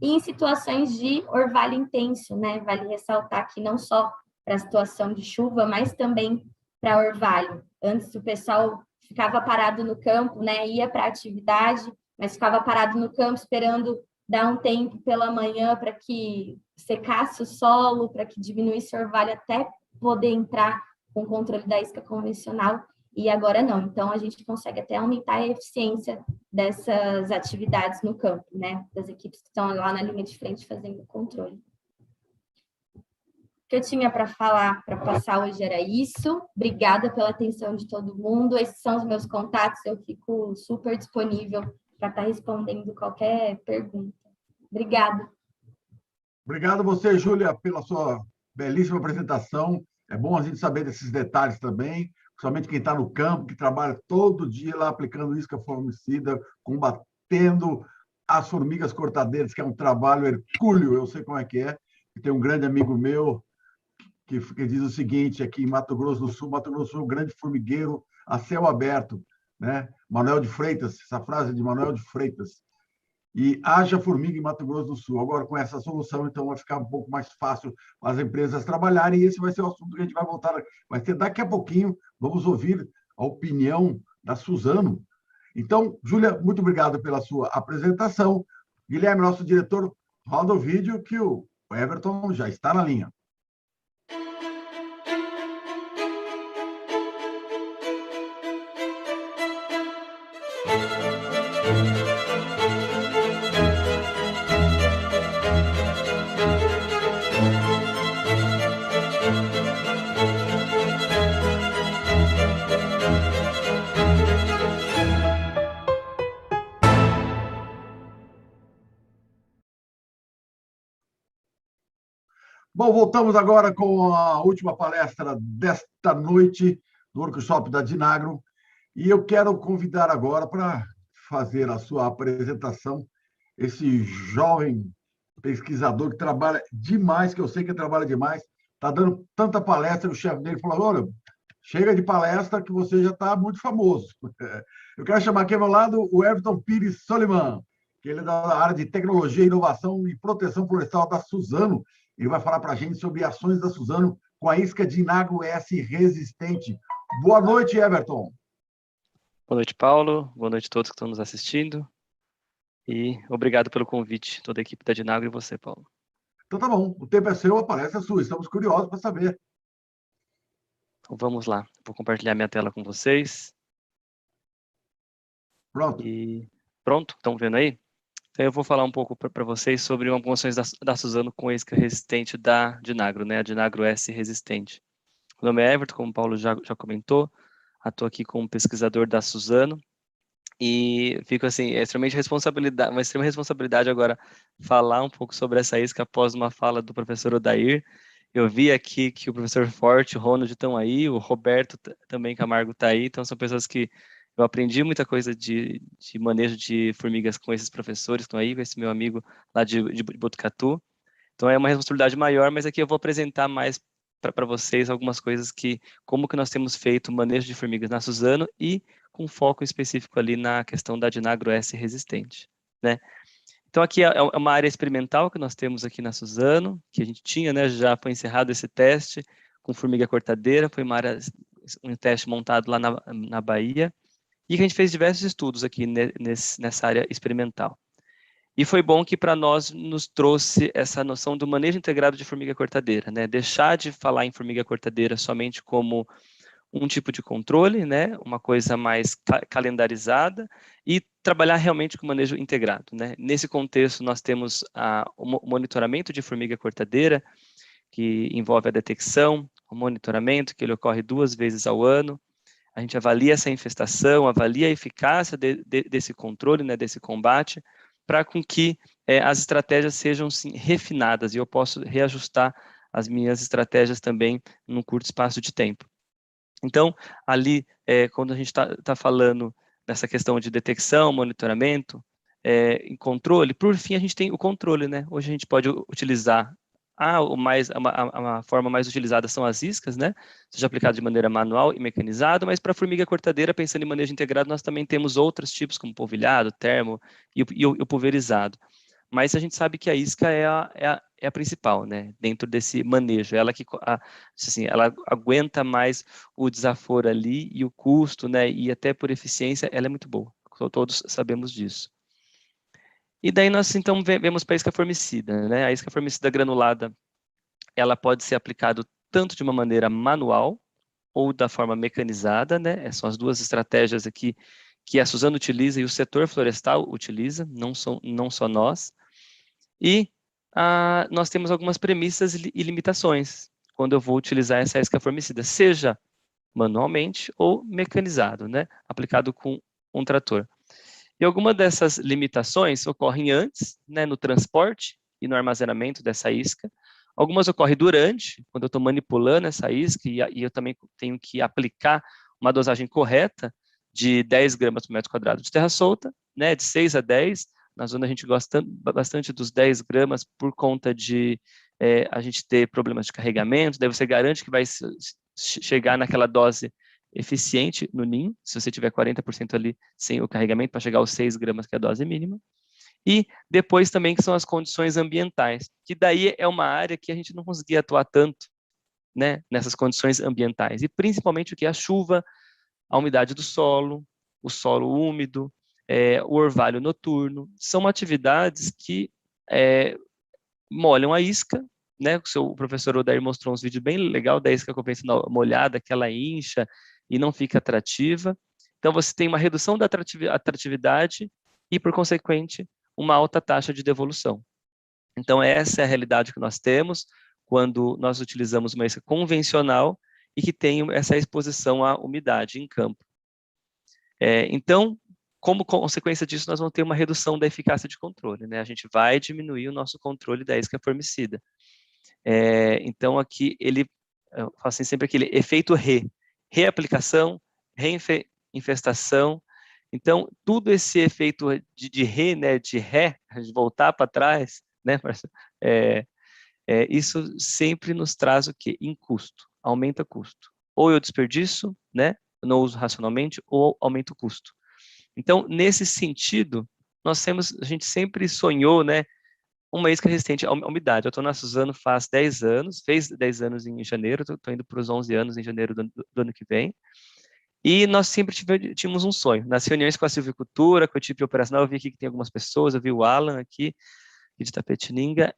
S5: E em situações de orvalho intenso, né? Vale ressaltar que não só para a situação de chuva, mas também para orvalho. Antes o pessoal ficava parado no campo, né? Ia para a atividade, mas ficava parado no campo esperando dar um tempo pela manhã para que secasse o solo, para que diminuísse o orvalho até poder entrar com o controle da isca convencional. E agora não. Então, a gente consegue até aumentar a eficiência dessas atividades no campo, né? Das equipes que estão lá na linha de frente fazendo o controle. O que eu tinha para falar, para passar hoje era isso. Obrigada pela atenção de todo mundo. Esses são os meus contatos. Eu fico super disponível para estar respondendo qualquer pergunta. Obrigada.
S1: Obrigado a você, Júlia, pela sua belíssima apresentação. É bom a gente saber desses detalhes também, principalmente quem está no campo, que trabalha todo dia lá aplicando isca formicida, combatendo as formigas cortadeiras, que é um trabalho hercúleo, eu sei como é que é. E tem um grande amigo meu que diz o seguinte, aqui em Mato Grosso do Sul é um grande formigueiro a céu aberto, né? Manuel de Freitas, essa frase é de Manuel de Freitas. E haja formiga em Mato Grosso do Sul. Agora, com essa solução, então, vai ficar um pouco mais fácil para as empresas trabalharem, e esse vai ser o assunto que a gente vai voltar, vai ter daqui a pouquinho, vamos ouvir a opinião da Suzano. Então, Júlia, muito obrigado pela sua apresentação. Guilherme, nosso diretor, roda o vídeo que o Everton já está na linha. Bom, voltamos agora com a última palestra desta noite do workshop da Dinagro, e eu quero convidar agora para fazer a sua apresentação esse jovem pesquisador que trabalha demais, que eu sei que trabalha demais, está dando tanta palestra, o chefe dele falou, olha, chega de palestra que você já está muito famoso. Eu quero chamar aqui ao meu lado o Everton Pires Soliman, que ele é da área de tecnologia, inovação e proteção florestal da Suzano. Ele vai falar para a gente sobre ações da Suzano com a isca Dinagro S resistente. Boa noite, Everton.
S6: Boa noite, Paulo. Boa noite a todos que estão nos assistindo. E obrigado pelo convite, toda a equipe da Dinagro e você, Paulo.
S1: Então tá bom, o tempo é seu, a palestra é sua. Estamos curiosos para saber.
S6: Então vamos lá. Vou compartilhar minha tela com vocês.
S1: Pronto.
S6: E pronto, estão vendo aí? Então eu vou falar um pouco para vocês sobre algumas ações da Suzano com a isca resistente da Dinagro, né? A Dinagro S resistente. O nome é Everton, como o Paulo já comentou. Estou aqui como pesquisador da Suzano. E fico assim, uma extrema responsabilidade agora falar um pouco sobre essa isca após uma fala do professor Odair. Eu vi aqui que o professor Forte, o Ronald estão aí, o Roberto também Camargo está aí, então são pessoas que eu aprendi muita coisa de manejo de formigas com esses professores que estão aí, com esse meu amigo lá de Botucatu. Então é uma responsabilidade maior, mas aqui eu vou apresentar mais para vocês algumas coisas como que nós temos feito manejo de formigas na Suzano e com foco específico ali na questão da Dinagro S resistente, né? Então, aqui é uma área experimental que nós temos aqui na Suzano, que a gente tinha, né? Já foi encerrado esse teste com formiga cortadeira, foi um teste montado lá na Bahia, e que a gente fez diversos estudos aqui nessa área experimental. E foi bom que para nós nos trouxe essa noção do manejo integrado de formiga cortadeira, né? Deixar de falar em formiga cortadeira somente como um tipo de controle, né? Uma coisa mais calendarizada, e trabalhar realmente com manejo integrado, né? Nesse contexto, nós temos o monitoramento de formiga cortadeira, que envolve a detecção, o monitoramento, que ele ocorre 2 vezes ao ano. A gente avalia essa infestação, avalia a eficácia desse controle, né, desse combate, para com que as estratégias sejam sim, refinadas, e eu posso reajustar as minhas estratégias também num curto espaço de tempo. Então, ali, quando a gente está falando nessa questão de detecção, monitoramento, em controle, por fim, a gente tem o controle, né? Hoje a gente pode utilizar a forma mais utilizada são as iscas, né? Seja aplicado de maneira manual e mecanizada, mas para a formiga cortadeira, pensando em manejo integrado, nós também temos outros tipos, como polvilhado, termo e o pulverizado. Mas a gente sabe que a isca é a principal, né? Dentro desse manejo, ela que assim, ela aguenta mais o desaforo ali e o custo, né? E até por eficiência, ela é muito boa. Todos sabemos disso. E daí nós, então, vemos para a isca formicida, né? A isca formicida granulada, ela pode ser aplicada tanto de uma maneira manual ou da forma mecanizada, né? São as 2 estratégias aqui que a Suzano utiliza e o setor florestal utiliza, não só nós. E nós temos algumas premissas e limitações quando eu vou utilizar essa isca formicida, seja manualmente ou mecanizado, né? Aplicado com um trator. E algumas dessas limitações ocorrem antes, né, no transporte e no armazenamento dessa isca. Algumas ocorrem durante, quando eu estou manipulando essa isca, e eu também tenho que aplicar uma dosagem correta de 10 gramas por metro quadrado de terra solta, né, de 6 a 10. Na zona a gente gosta bastante dos 10 gramas por conta de a gente ter problemas de carregamento, daí você garante que vai chegar naquela dose eficiente no ninho, se você tiver 40% ali sem o carregamento, para chegar aos 6 gramas, que é a dose mínima. E depois também que são as condições ambientais, que daí é uma área que a gente não conseguia atuar tanto, né, nessas condições ambientais, e principalmente o que é a chuva, a umidade do solo, o solo úmido, o orvalho noturno, são atividades que molham a isca, né? O professor Odair mostrou uns vídeos bem legais da isca convencional molhada, que ela incha e não fica atrativa. Então, você tem uma redução da atratividade e, por consequente, uma alta taxa de devolução. Então, essa é a realidade que nós temos quando nós utilizamos uma isca convencional e que tem essa exposição à umidade em campo. Então, como consequência disso, nós vamos ter uma redução da eficácia de controle, né? A gente vai diminuir o nosso controle da isca formicida. Então, aqui, eu faço sempre aquele efeito reaplicação, reinfestação. Então, tudo esse efeito de né, de voltar para trás, né, isso sempre nos traz o quê? Em custo, aumenta custo. Ou eu desperdiço, né, não uso racionalmente, ou aumenta o custo. Então, nesse sentido, a gente sempre sonhou, né, uma isca resistente à umidade. Eu estou na Suzano faz 10 anos, fez 10 anos em janeiro, estou indo para os 11 anos em janeiro do ano que vem, e nós sempre tínhamos um sonho. Nas reuniões com a silvicultura, com a equipe operacional, eu vi aqui que tem algumas pessoas, eu vi o Alan aqui de Tapetininga,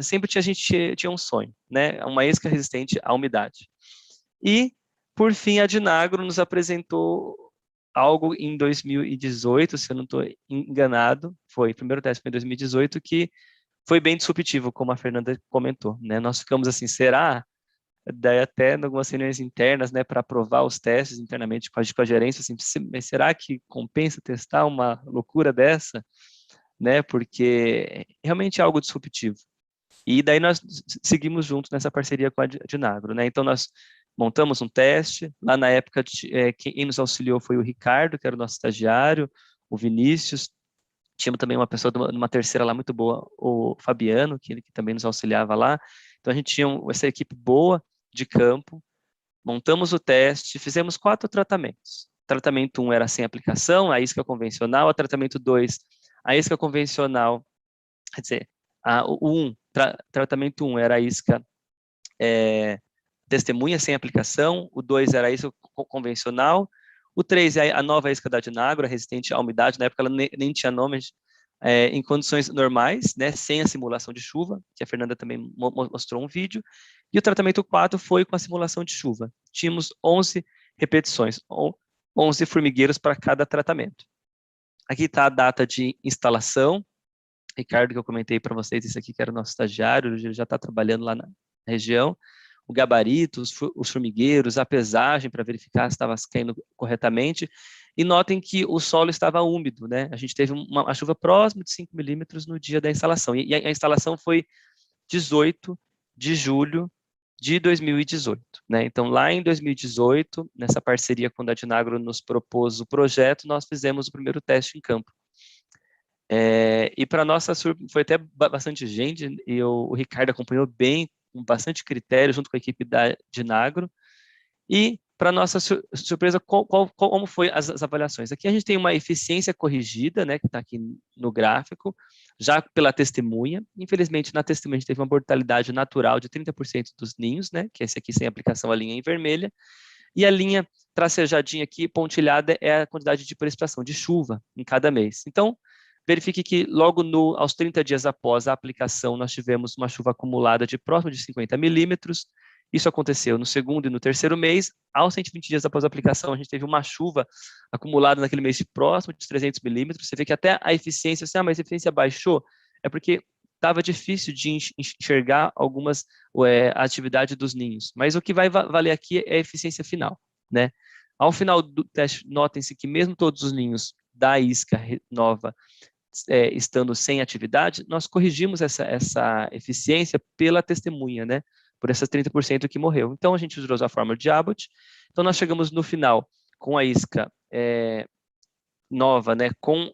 S6: sempre a gente tinha um sonho, né, uma isca resistente à umidade. E, por fim, a Dinagro nos apresentou algo em 2018, se eu não estou enganado, o primeiro teste foi em 2018, que foi bem disruptivo, como a Fernanda comentou, né? Nós ficamos assim, será? Daí até em algumas reuniões internas, né, para aprovar os testes internamente com a gerência, assim, mas será que compensa testar uma loucura dessa? Né? Porque realmente é algo disruptivo. E daí nós seguimos juntos nessa parceria com a Dinagro, né? Então nós montamos um teste, lá na época quem nos auxiliou foi o Ricardo, que era o nosso estagiário, o Vinícius, tínhamos também uma pessoa de uma terceira lá muito boa, o Fabiano, que também nos auxiliava lá, Então, a gente tinha essa equipe boa de campo, montamos o teste, fizemos 4 tratamentos. Tratamento 1 era sem aplicação, a isca convencional. A tratamento 2, a isca convencional, quer dizer, tratamento 1 era a isca testemunha sem aplicação, o 2 era a isca convencional, o 3 é a nova isca da Dinagro, resistente à umidade, na época ela nem tinha nome, em condições normais, né, sem a simulação de chuva, que a Fernanda também mostrou um vídeo, e o tratamento 4 foi com a simulação de chuva. Tínhamos 11 repetições, 11 formigueiros para cada tratamento. Aqui está a data de instalação, Ricardo, que eu comentei para vocês, esse aqui que era o nosso estagiário, ele já está trabalhando lá na região, o gabarito, os formigueiros, a pesagem para verificar se estava caindo corretamente, e notem que o solo estava úmido, né? A gente teve uma chuva próxima de 5 milímetros no dia da instalação, e a instalação foi 18 de julho de 2018, né? Então, lá em 2018, nessa parceria quando a Dinagro nos propôs o projeto, nós fizemos o primeiro teste em campo. E para nossa surpresa, foi até bastante gente, e o Ricardo acompanhou bem, com bastante critério, junto com a equipe da Dinagro, e para nossa surpresa, como foi as avaliações? Aqui a gente tem uma eficiência corrigida, né, que está aqui no gráfico, já pela testemunha. Infelizmente, na testemunha a gente teve uma mortalidade natural de 30% dos ninhos, né, que é esse aqui sem aplicação, a linha em vermelha, e a linha tracejadinha aqui, pontilhada, é a quantidade de precipitação de chuva em cada mês. Então, verifique que logo aos 30 dias após a aplicação, nós tivemos uma chuva acumulada de próximo de 50 milímetros. Isso aconteceu no segundo e no terceiro mês. Aos 120 dias após a aplicação, a gente teve uma chuva acumulada naquele mês de próximo de 300 milímetros. Você vê que até a eficiência, mas a eficiência baixou, é porque estava difícil de enxergar algumas atividades dos ninhos. Mas o que vai valer aqui é a eficiência final, né? Ao final do teste, notem-se que mesmo todos os ninhos da isca nova estando sem atividade, nós corrigimos essa eficiência pela testemunha, né? Por essas 30% que morreu. Então, a gente usou a fórmula de Abbott. Então, nós chegamos no final com a isca nova, né? Com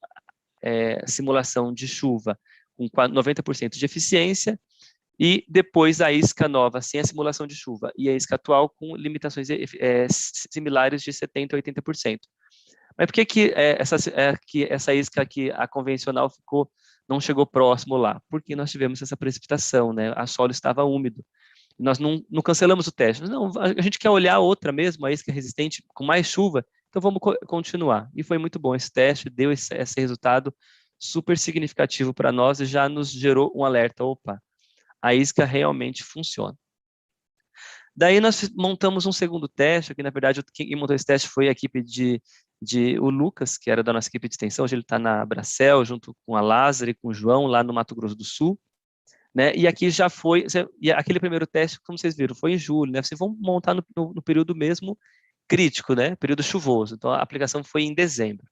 S6: simulação de chuva, com 90% de eficiência, e depois a isca nova sem a simulação de chuva, e a isca atual com limitações similares de 70% a 80%. Mas por que essa isca aqui, a convencional, não chegou próximo lá? Porque nós tivemos essa precipitação, né? O solo estava úmido. Nós não cancelamos o teste. Não, a gente quer olhar outra mesmo, a isca resistente, com mais chuva, então vamos continuar. E foi muito bom esse teste, deu esse resultado super significativo para nós e já nos gerou um alerta. Opa, a isca realmente funciona. Daí nós montamos um segundo teste, que na verdade quem montou esse teste foi a equipe o Lucas, que era da nossa equipe de extensão. Hoje ele está na Abracel, junto com a Lázaro e com o João, lá no Mato Grosso do Sul, né? E aqui já foi, e aquele primeiro teste, como vocês viram, foi em julho, né? Vocês vão montar no período mesmo crítico, né? Período chuvoso. Então a aplicação foi em dezembro.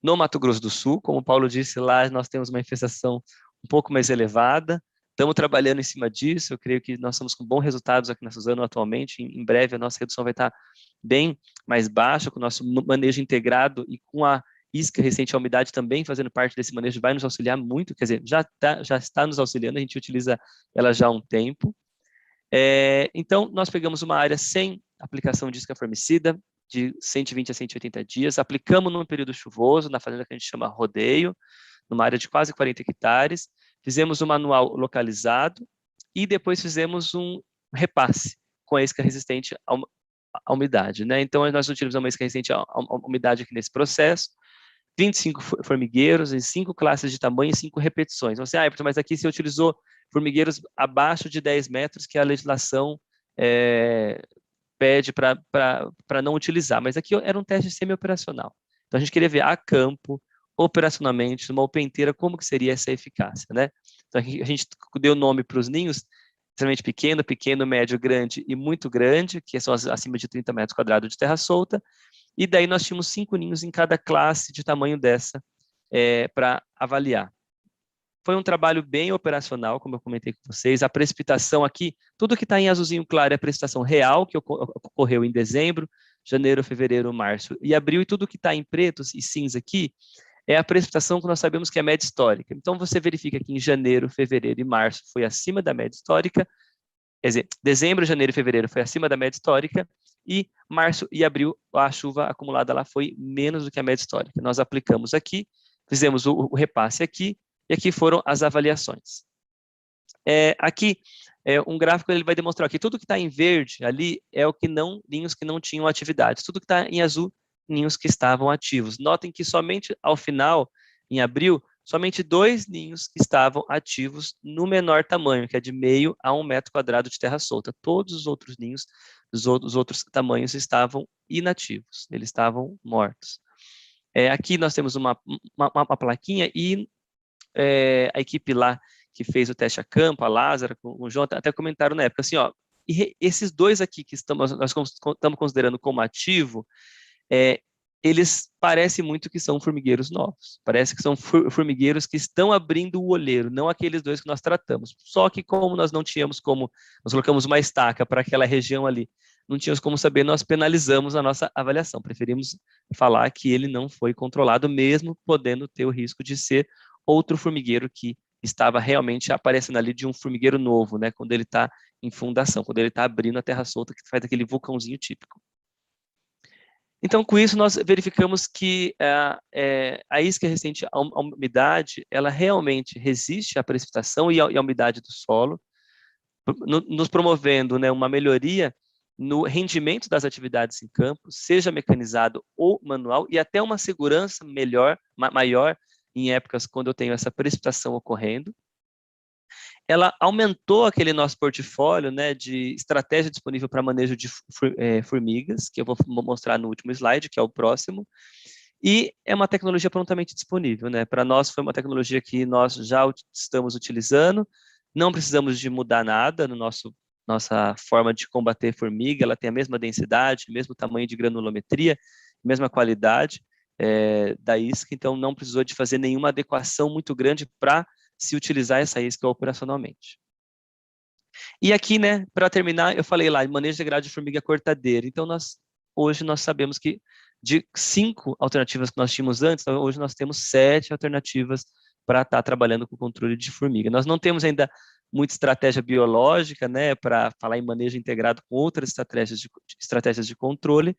S6: No Mato Grosso do Sul, como o Paulo disse, lá nós temos uma infestação um pouco mais elevada. Estamos trabalhando em cima disso. Eu creio que nós estamos com bons resultados aqui na Suzano atualmente. Em breve a nossa redução vai estar bem mais baixa, com o nosso manejo integrado e com a isca resistente à umidade também fazendo parte desse manejo, vai nos auxiliar muito, quer dizer, já está nos auxiliando, a gente utiliza ela já há um tempo. Então, nós pegamos uma área sem aplicação de isca formicida, de 120 a 180 dias, aplicamos num período chuvoso, na fazenda que a gente chama rodeio, numa área de quase 40 hectares, fizemos um manual localizado e depois fizemos um repasse com a isca resistente à umidade, né? Então, nós utilizamos uma isca resistente à umidade aqui nesse processo, 25 formigueiros em 5 classes de tamanho e 5 repetições. Você, mas aqui você utilizou formigueiros abaixo de 10 metros, que a legislação pede para não utilizar, mas aqui era um teste semi-operacional. Então, a gente queria ver a campo, operacionalmente, numa openteira, como que seria essa eficácia, né? Então, a gente deu nome para os ninhos, extremamente pequeno, médio, grande e muito grande, que são acima de 30 metros quadrados de terra solta, e daí nós tínhamos 5 ninhos em cada classe de tamanho dessa para avaliar. Foi um trabalho bem operacional, como eu comentei com vocês. A precipitação aqui, tudo que está em azulzinho claro é a precipitação real, que ocorreu em dezembro, janeiro, fevereiro, março e abril, e tudo que está em preto e cinza aqui é a precipitação que nós sabemos que é a média histórica. Então, você verifica que em janeiro, fevereiro e março foi acima da média histórica, quer dizer, dezembro, janeiro e fevereiro foi acima da média histórica, e março e abril a chuva acumulada lá foi menos do que a média histórica. Nós aplicamos aqui, fizemos o repasse aqui, e aqui foram as avaliações. Aqui, um gráfico ele vai demonstrar que tudo que está em verde ali é o que ninhos que não tinham atividade. Tudo que está em azul, ninhos que estavam ativos. Notem que somente ao final, em abril, somente 2 ninhos que estavam ativos no menor tamanho, que é de meio a 1 metro quadrado de terra solta. Todos os outros ninhos, os outros tamanhos estavam inativos, eles estavam mortos. Aqui nós temos uma plaquinha e a equipe lá que fez o teste a campo, a Lázaro, com o João, até comentaram na época assim, ó, e esses 2 aqui que nós estamos considerando como ativo, eles parecem muito que são formigueiros novos, parece que são formigueiros que estão abrindo o olheiro, não aqueles 2 que nós tratamos, só que como nós não tínhamos como, nós colocamos uma estaca para aquela região ali, não tínhamos como saber, nós penalizamos a nossa avaliação, preferimos falar que ele não foi controlado, mesmo podendo ter o risco de ser outro formigueiro que estava realmente aparecendo ali de um formigueiro novo, né, quando ele está em fundação, quando ele está abrindo a terra solta, que faz aquele vulcãozinho típico. Então, com isso, nós verificamos que a isca resistente à umidade, ela realmente resiste à precipitação e à umidade do solo, nos promovendo, né, uma melhoria no rendimento das atividades em campo, seja mecanizado ou manual, e até uma segurança maior em épocas quando eu tenho essa precipitação ocorrendo. Ela aumentou aquele nosso portfólio, né, de estratégia disponível para manejo de formigas, que eu vou mostrar no último slide, que é o próximo, e é uma tecnologia prontamente disponível, né? Para nós foi uma tecnologia que nós já estamos utilizando, não precisamos de mudar nada no nossa forma de combater formiga, ela tem a mesma densidade, mesmo tamanho de granulometria, mesma qualidade da isca, então não precisou de fazer nenhuma adequação muito grande para se utilizar essa isca operacionalmente. E aqui, né, para terminar, eu falei lá, manejo integrado de formiga cortadeira. Então, hoje nós sabemos que de 5 alternativas que nós tínhamos antes, hoje nós temos 7 alternativas para estar trabalhando com controle de formiga. Nós não temos ainda muita estratégia biológica, né, para falar em manejo integrado com outras estratégias de controle,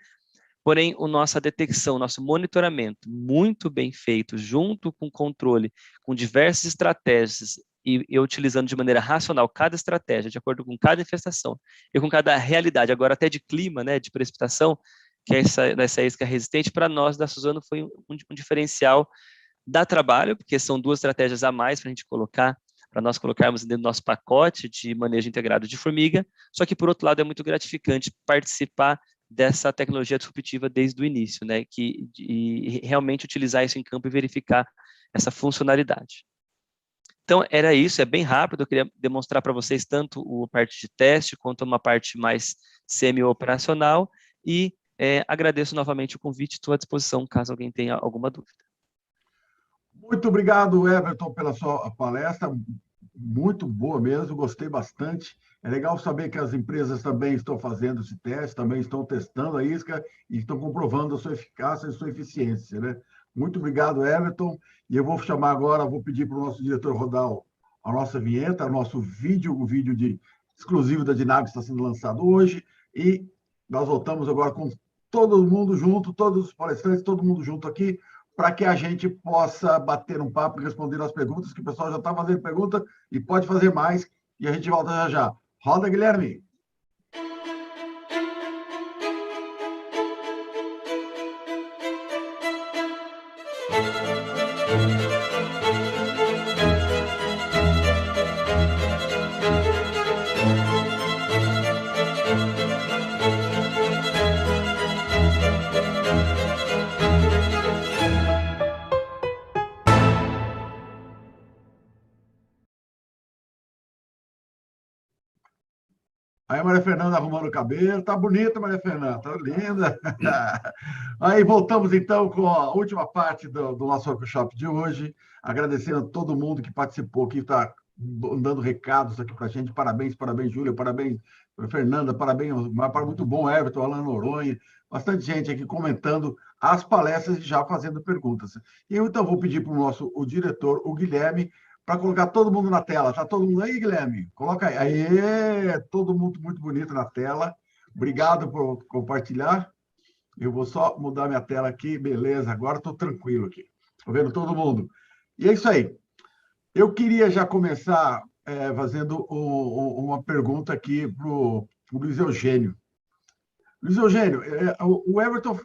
S6: porém, nossa detecção, nosso monitoramento muito bem feito, junto com controle, com diversas estratégias, e utilizando de maneira racional cada estratégia, de acordo com cada infestação, e com cada realidade, agora até de clima, né, de precipitação, que é essa isca resistente, para nós da Suzano foi um diferencial, dá trabalho, porque são 2 estratégias a mais para a gente colocar, para nós colocarmos dentro do nosso pacote de manejo integrado de formiga, só que, por outro lado, é muito gratificante participar dessa tecnologia disruptiva desde o início, né, e realmente utilizar isso em campo e verificar essa funcionalidade. Então, era isso, é bem rápido, eu queria demonstrar para vocês tanto a parte de teste, quanto uma parte mais semi-operacional, e agradeço novamente o convite, estou à disposição caso alguém tenha alguma dúvida.
S1: Muito obrigado, Everton, pela sua palestra, muito boa mesmo, gostei bastante. É legal saber que as empresas também estão fazendo esse teste, também estão testando a isca e estão comprovando a sua eficácia e a sua eficiência, né? Muito obrigado, Everton. E eu vou chamar agora, vou pedir para o nosso diretor rodar a nossa vinheta, o nosso vídeo, o vídeo exclusivo da Dinago está sendo lançado hoje. E nós voltamos agora com todo mundo junto, todos os palestrantes, todo mundo junto aqui, para que a gente possa bater um papo e responder as perguntas, que o pessoal já está fazendo pergunta e pode fazer mais, e a gente volta já já. Roda, Guilherme! Aí a Maria Fernanda arrumando o cabelo. Tá bonita, Maria Fernanda, tá linda. Aí voltamos, então, com a última parte do nosso workshop de hoje. Agradecendo a todo mundo que participou, que está dando recados aqui para a gente. Parabéns, Júlia, parabéns, Fernanda, parabéns, muito bom, Everton, Alan Noronha. Bastante gente aqui comentando as palestras e já fazendo perguntas. E eu, então, vou pedir para o diretor, o Guilherme, para colocar todo mundo na tela. Está todo mundo aí, Guilherme? Coloca aí. Aê, todo mundo muito bonito na tela. Obrigado por compartilhar. Eu vou só mudar minha tela aqui. Beleza, agora estou tranquilo aqui. Estou vendo todo mundo. E é isso aí. Eu queria já começar fazendo uma pergunta aqui para o Luiz Eugênio. Luiz Eugênio, o Everton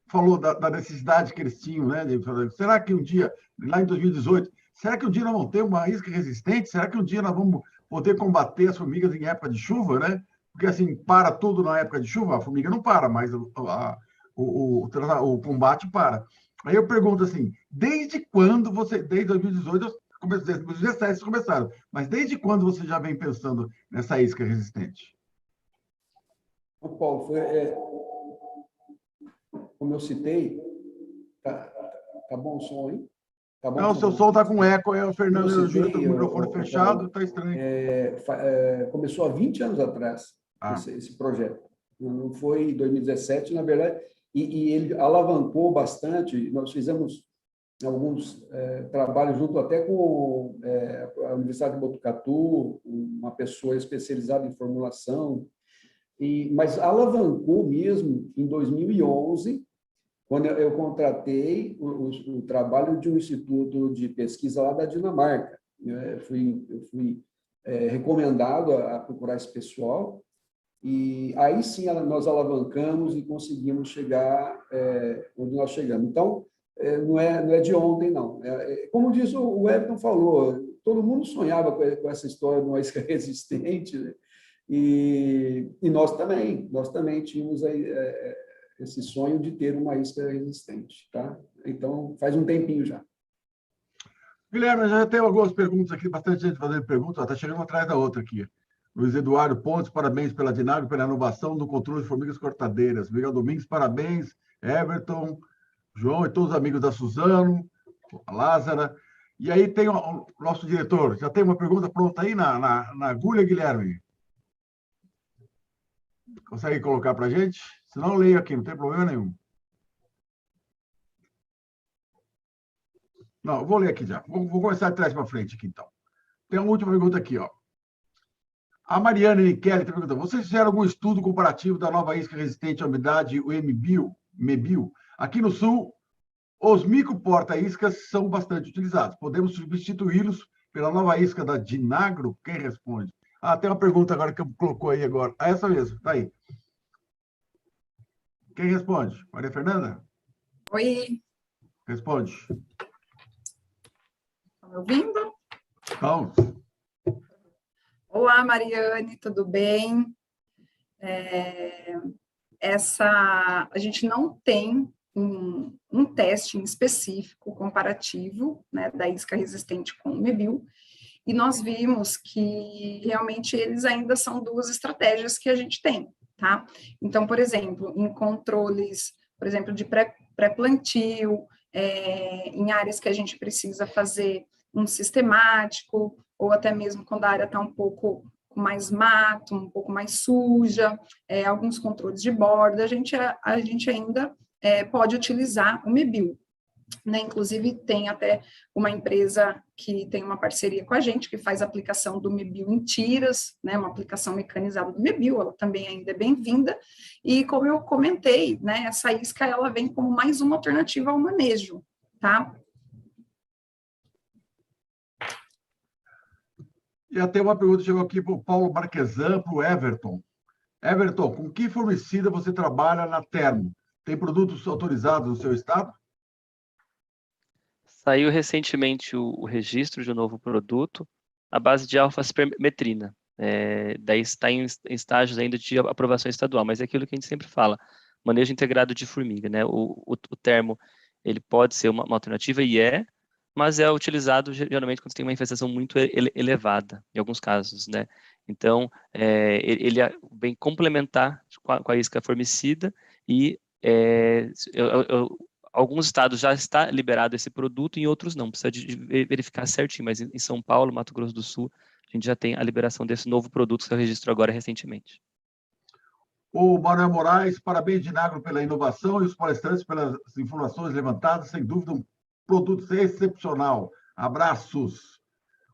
S1: falou da necessidade que eles tinham, né? Será que um dia, lá em 2018, será que um dia nós vamos ter uma isca resistente? Será que um dia nós vamos poder combater as formigas em época de chuva, né? Porque, assim, para tudo na época de chuva, a formiga não para, mas o combate para. Aí eu pergunto assim, desde quando você, desde 2018, 2017 vocês começaram, mas desde quando você já vem pensando nessa isca resistente?
S2: Ô, Paulo, como eu citei, tá bom o som aí? Tá bom,
S1: não, o seu som está com eco, o Fernando e o Júlio estão com o microfone fechado, está estranho.
S2: Começou há 20 anos atrás, esse projeto. Não foi em 2017, na verdade, e ele alavancou bastante. Nós fizemos alguns trabalhos junto até com a Universidade de Botucatu, uma pessoa especializada em formulação, mas alavancou mesmo em 2011, quando eu contratei o trabalho de um instituto de pesquisa lá da Dinamarca. Eu fui recomendado a procurar esse pessoal, e aí sim nós alavancamos e conseguimos chegar onde nós chegamos. Então, não é de ontem, não. Como diz o Everton falou, todo mundo sonhava com essa história de uma isca resistente, né? E nós também tínhamos esse sonho de ter uma isca resistente, tá? Então, faz um tempinho já.
S1: Guilherme, já tem algumas perguntas aqui, bastante gente fazendo perguntas, está chegando uma atrás da outra aqui. Luiz Eduardo Pontes, parabéns pela Dinagro, pela inovação no controle de formigas cortadeiras. Miguel Domingues, parabéns. Everton, João e todos os amigos da Suzano, a Lázara. E aí tem o nosso diretor, já tem uma pergunta pronta aí na agulha, Guilherme? Consegue colocar para a gente? Se não, eu leio aqui, não tem problema nenhum. Não, eu vou ler aqui já. Vou começar de trás para frente aqui, então. Tem uma última pergunta aqui, ó. A Mariana Kelly pergunta: vocês fizeram algum estudo comparativo da nova isca resistente à umidade, o MEBIL? Aqui no Sul, os microporta-iscas são bastante utilizados. Podemos substituí-los pela nova isca da Dinagro? Quem responde? Tem uma pergunta agora que colocou aí agora. Essa mesmo, está aí. Quem responde? Maria Fernanda?
S3: Oi.
S1: Responde.
S3: Estão me ouvindo?
S1: Então.
S3: Olá, Mariane, tudo bem? A gente não tem um teste em específico comparativo, né, da isca resistente com o MEBIL, e nós vimos que realmente eles ainda são duas estratégias que a gente tem, tá? Então, por exemplo, em controles, por exemplo, de pré-plantio, em áreas que a gente precisa fazer um sistemático, ou até mesmo quando a área está um pouco com mais mato, um pouco mais suja, alguns controles de borda, a gente ainda pode utilizar o MEBIL. Né? Inclusive, tem até uma empresa que tem uma parceria com a gente, que faz a aplicação do MEBIL em tiras, né? Uma aplicação mecanizada do MEBIL, ela também ainda é bem-vinda, e como eu comentei, né? Essa isca, ela vem como mais uma alternativa ao manejo, tá?
S1: E até uma pergunta chegou aqui para o Paulo Marquesan, para o Everton. Everton, com que formicida você trabalha na Termo? Tem produtos autorizados no seu estado?
S6: Saiu recentemente o registro de um novo produto, à base de alfa-spermetrina. Daí está em estágios ainda de aprovação estadual, mas é aquilo que a gente sempre fala, manejo integrado de formiga, né? O termo, ele pode ser uma alternativa, mas é utilizado geralmente quando tem uma infestação muito elevada, em alguns casos, né? Então, ele vem complementar com a isca formicida e alguns estados já está liberado esse produto, em outros não, precisa de verificar certinho, mas em São Paulo, Mato Grosso do Sul, a gente já tem a liberação desse novo produto que eu registrou agora recentemente.
S1: O Manuel Moraes, parabéns, Dinagro, pela inovação e os palestrantes pelas informações levantadas, sem dúvida, um produto excepcional. Abraços.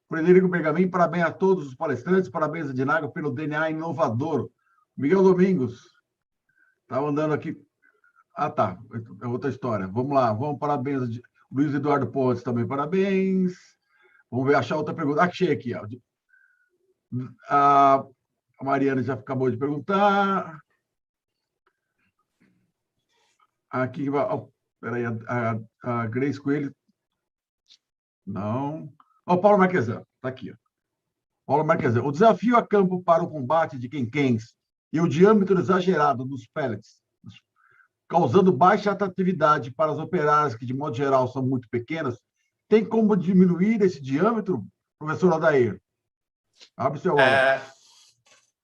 S1: Frederico Bergamin, parabéns a todos os palestrantes, parabéns a Dinago pelo DNA inovador. Miguel Domingos, estava andando aqui. Ah, tá, é outra história. Vamos lá, vamos, parabéns. Luiz Eduardo Pontes também, parabéns. Vamos ver, achar outra pergunta. Achei aqui. Ó. A Mariana já acabou de perguntar. Aqui, peraí, a Grace Coelho. Não. O Paulo Marquesan, está aqui. Ó. Paulo Marquesan. O desafio a campo para o combate de quenquens e o diâmetro exagerado dos pellets, causando baixa atratividade para as operárias, que, de modo geral, são muito pequenas, tem como diminuir esse diâmetro, professor Adair? Abre o seu olho.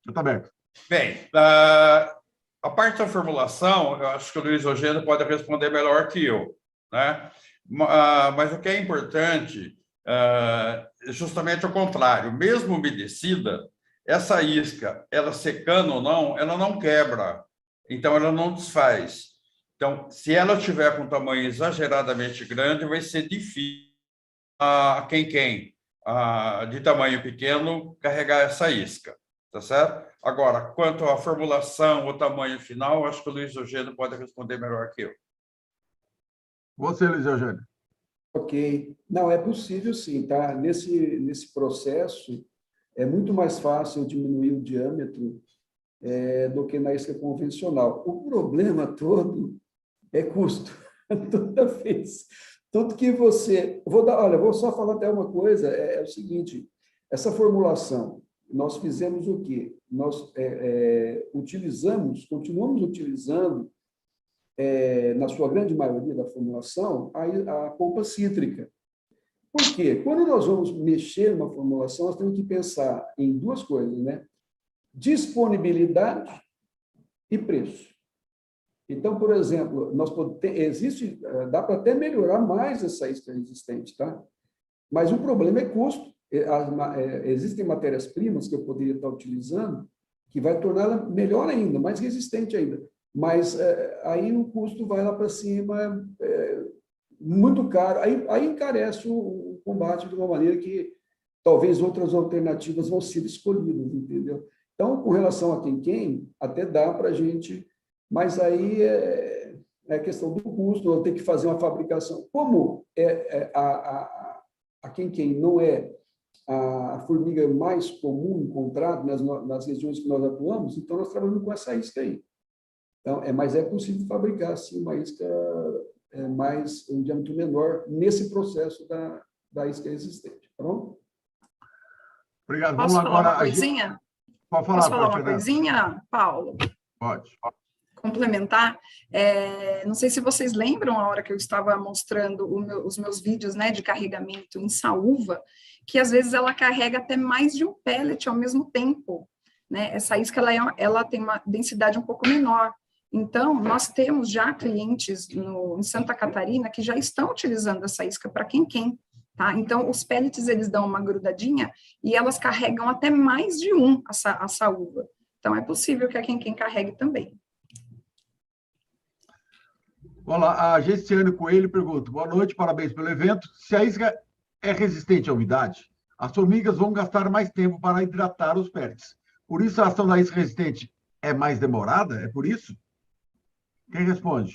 S1: Está aberto.
S4: Bem, a parte da formulação, eu acho que o Luiz Eugênio pode responder melhor que eu, né? Mas o que é importante é justamente o contrário. Mesmo umedecida, essa isca, ela secando ou não, ela não quebra. Então, ela não desfaz. Então, se ela tiver com um tamanho exageradamente grande, vai ser difícil a quem de tamanho pequeno carregar essa isca, tá certo? Agora, quanto à formulação, o tamanho final, acho que o Luiz Eugênio pode responder melhor que eu.
S1: Você, Luiz Eugênio.
S2: Ok. Não, é possível sim, tá? Nesse processo, é muito mais fácil diminuir o diâmetro do que na isca convencional. O problema todo é custo. Toda vez. Tudo que você... vou só falar até uma coisa, é o seguinte, essa formulação, nós fizemos o quê? Nós continuamos utilizando, na sua grande maioria da formulação, a polpa cítrica. Por quê? Quando nós vamos mexer numa formulação, nós temos que pensar em duas coisas, né? Disponibilidade e preço. Então, por exemplo, dá para até melhorar mais essa isca resistente, tá? Mas o problema é custo. Existem matérias-primas que eu poderia estar utilizando que vai torná-la melhor ainda, mais resistente ainda. Mas aí o custo vai lá para cima, muito caro. Aí encarece o combate de uma maneira que talvez outras alternativas vão ser escolhidas, entendeu? Então, com relação a quem, até dá para a gente... Mas aí é questão do custo, eu tenho que fazer uma fabricação. Como a quem não é a formiga mais comum encontrada nas regiões que nós atuamos, então nós trabalhamos com essa isca aí. Então, mas é possível fabricar, sim, uma isca um diâmetro menor nesse processo da isca existente. Tá bom?
S1: Obrigado.
S3: Posso falar uma coisinha?
S1: Pode falar,
S3: Posso falar uma coisinha, Paulo?
S1: Pode.
S3: Complementar, não sei se vocês lembram a hora que eu estava mostrando os meus vídeos, né, de carregamento em saúva, que às vezes ela carrega até mais de um pellet ao mesmo tempo, né? Essa isca ela tem uma densidade um pouco menor. Então, nós temos já clientes em Santa Catarina que já estão utilizando essa isca para quem, tá? Então, os pellets, eles dão uma grudadinha e elas carregam até mais de a saúva. Então, é possível que a quem carregue também.
S1: Olá, a Gestiane Coelho pergunta: boa noite, parabéns pelo evento. Se a isca é resistente à umidade, as formigas vão gastar mais tempo para hidratar os pellets. Por isso, a ação da isca resistente é mais demorada? É por isso? Quem responde?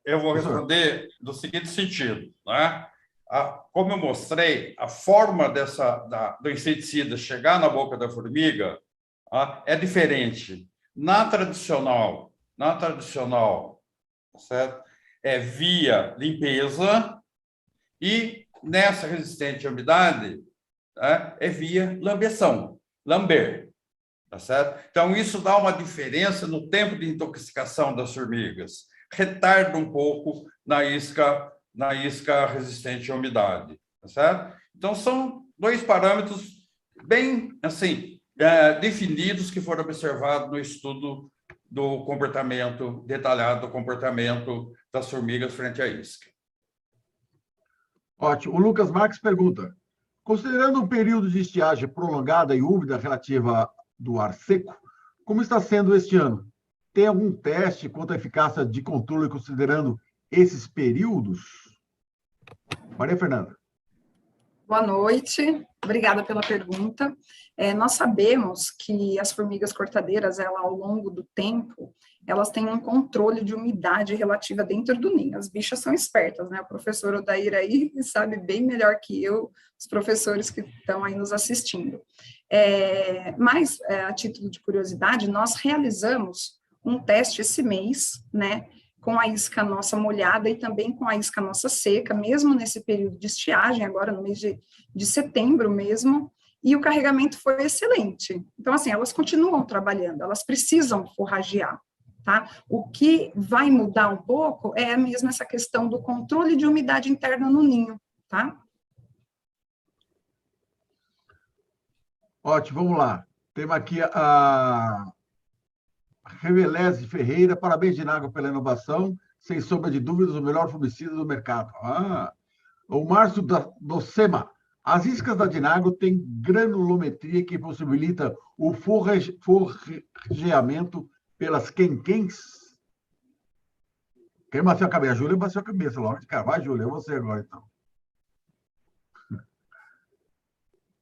S4: Eu vou responder do seguinte sentido, né? Como eu mostrei, a forma do inseticida chegar na boca da formiga é diferente. Na tradicional, certo? É via limpeza, e nessa resistente à umidade é via lambeção, lamber, tá certo? Então, isso dá uma diferença no tempo de intoxicação das formigas, retarda um pouco na isca resistente à umidade, tá certo? Então, são dois parâmetros bem, assim, definidos que foram observados no estudo do comportamento, detalhado do comportamento das formigas frente à isca.
S1: Ótimo. O Lucas Marques pergunta: considerando um período de estiagem prolongada e úmida relativa do ar seco, como está sendo este ano? Tem algum teste quanto à eficácia de controle considerando esses períodos? Maria Fernanda.
S3: Boa noite, obrigada pela pergunta. Nós sabemos que as formigas cortadeiras, ao longo do tempo, elas têm um controle de umidade relativa dentro do ninho. As bichas são espertas, né? O professor Odair aí sabe bem melhor que eu, os professores que estão aí nos assistindo. Mas, a título de curiosidade, nós realizamos um teste esse mês, né? Com a isca nossa molhada e também com a isca nossa seca, mesmo nesse período de estiagem, agora no mês de setembro mesmo, e o carregamento foi excelente. Então, assim, elas continuam trabalhando, elas precisam forragear, tá? O que vai mudar um pouco é mesmo essa questão do controle de umidade interna no ninho, tá?
S1: Ótimo, vamos lá. Temos aqui a Revelese Ferreira, parabéns, Dinago, pela inovação, sem sombra de dúvidas, o melhor fungicida do mercado. O Márcio do SEMA, as iscas da Dinago têm granulometria que possibilita o forrageamento pelas quenquens. Quem bateu a cabeça? A Júlia bateu a cabeça logo de cara. Vai, Júlia, é você agora, então.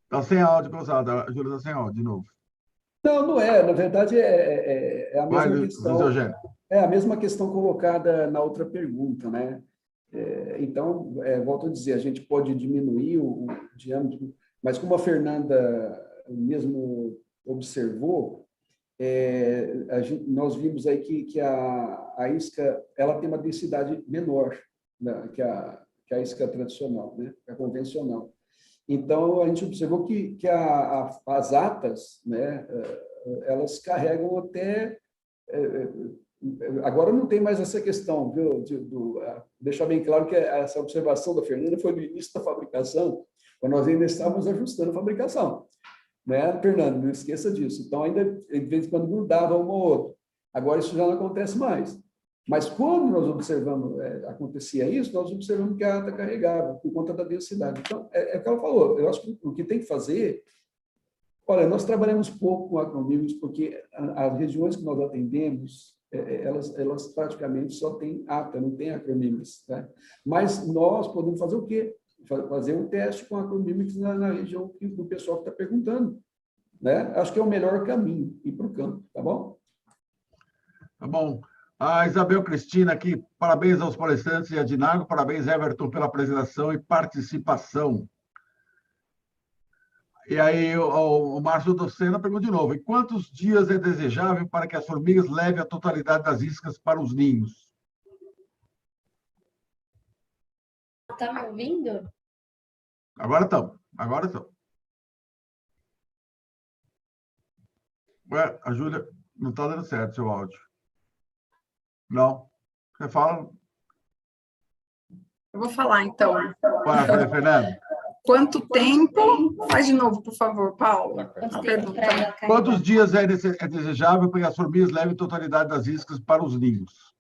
S1: Está sem áudio, Gonçalo. A Júlia está sem áudio, de novo.
S2: Não é. Na verdade, é a mesma questão. É a mesma questão colocada na outra pergunta, né? Então, volto a dizer, a gente pode diminuir o diâmetro, mas como a Fernanda mesmo observou, nós vimos aí que a isca ela tem uma densidade menor, né, que a isca tradicional, né, a convencional. Então, a gente observou que as atas, né, elas carregam até... Agora não tem mais essa questão, viu? Deixar bem claro que essa observação da Fernanda foi no início da fabricação, quando nós ainda estávamos ajustando a fabricação. Né, Fernando? Não esqueça disso. Então, ainda, de vez em quando, grudava uma ou outra. Agora, isso já não acontece mais. Mas, quando nós observamos, acontecia isso, nós observamos que a ata carregava, por conta da densidade. Então, é o que ela falou. Eu acho que o que tem que fazer... Olha, nós trabalhamos pouco com acronímicos, porque as regiões que nós atendemos, elas praticamente só têm ata, não tem acronímicos. Né? Mas nós podemos fazer o quê? Fazer um teste com acronímicos na região do pessoal que está perguntando. Né? Acho que é o melhor caminho, ir para o campo, tá bom?
S1: Tá bom. A Isabel Cristina aqui, parabéns aos palestrantes e a Dinago, parabéns, Everton, pela apresentação e participação. E aí o Márcio Docena pergunta de novo, em quantos dias é desejável para que as formigas levem a totalidade das iscas para os ninhos?
S5: Está me ouvindo?
S1: Agora estão. Ué, a Júlia não está dando certo seu áudio. Não. Você fala?
S3: Eu vou falar, então.
S1: Vai, Fernando.
S3: Quanto tempo... Faz de novo, por favor, Paulo.
S1: Quantos dias é desejável para que as formigas levem a totalidade das iscas para os ninhos?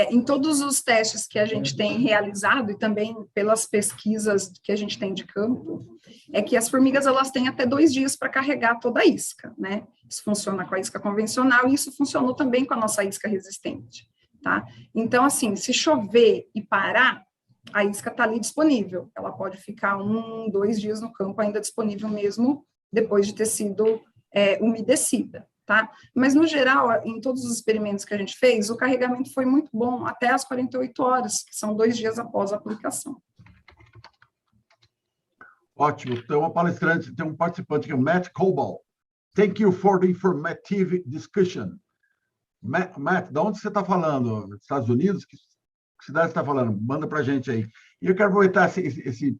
S3: Em todos os testes que a gente tem realizado e também pelas pesquisas que a gente tem de campo, é que as formigas elas têm até 2 dias para carregar toda a isca, né? Isso funciona com a isca convencional e isso funcionou também com a nossa isca resistente, tá? Então, assim, se chover e parar, a isca está ali disponível. Ela pode ficar 1, 2 dias no campo ainda disponível mesmo depois de ter sido umedecida. Tá? Mas, no geral, em todos os experimentos que a gente fez, o carregamento foi muito bom até as 48 horas, que são 2 dias após a aplicação.
S1: Ótimo. Tem uma palestrante, tem um participante que é o Matt Cobal. Thank you for the informative discussion. Matt, de onde você está falando? Dos Estados Unidos? Que cidade você está falando? Manda para a gente aí. E eu quero aproveitar esse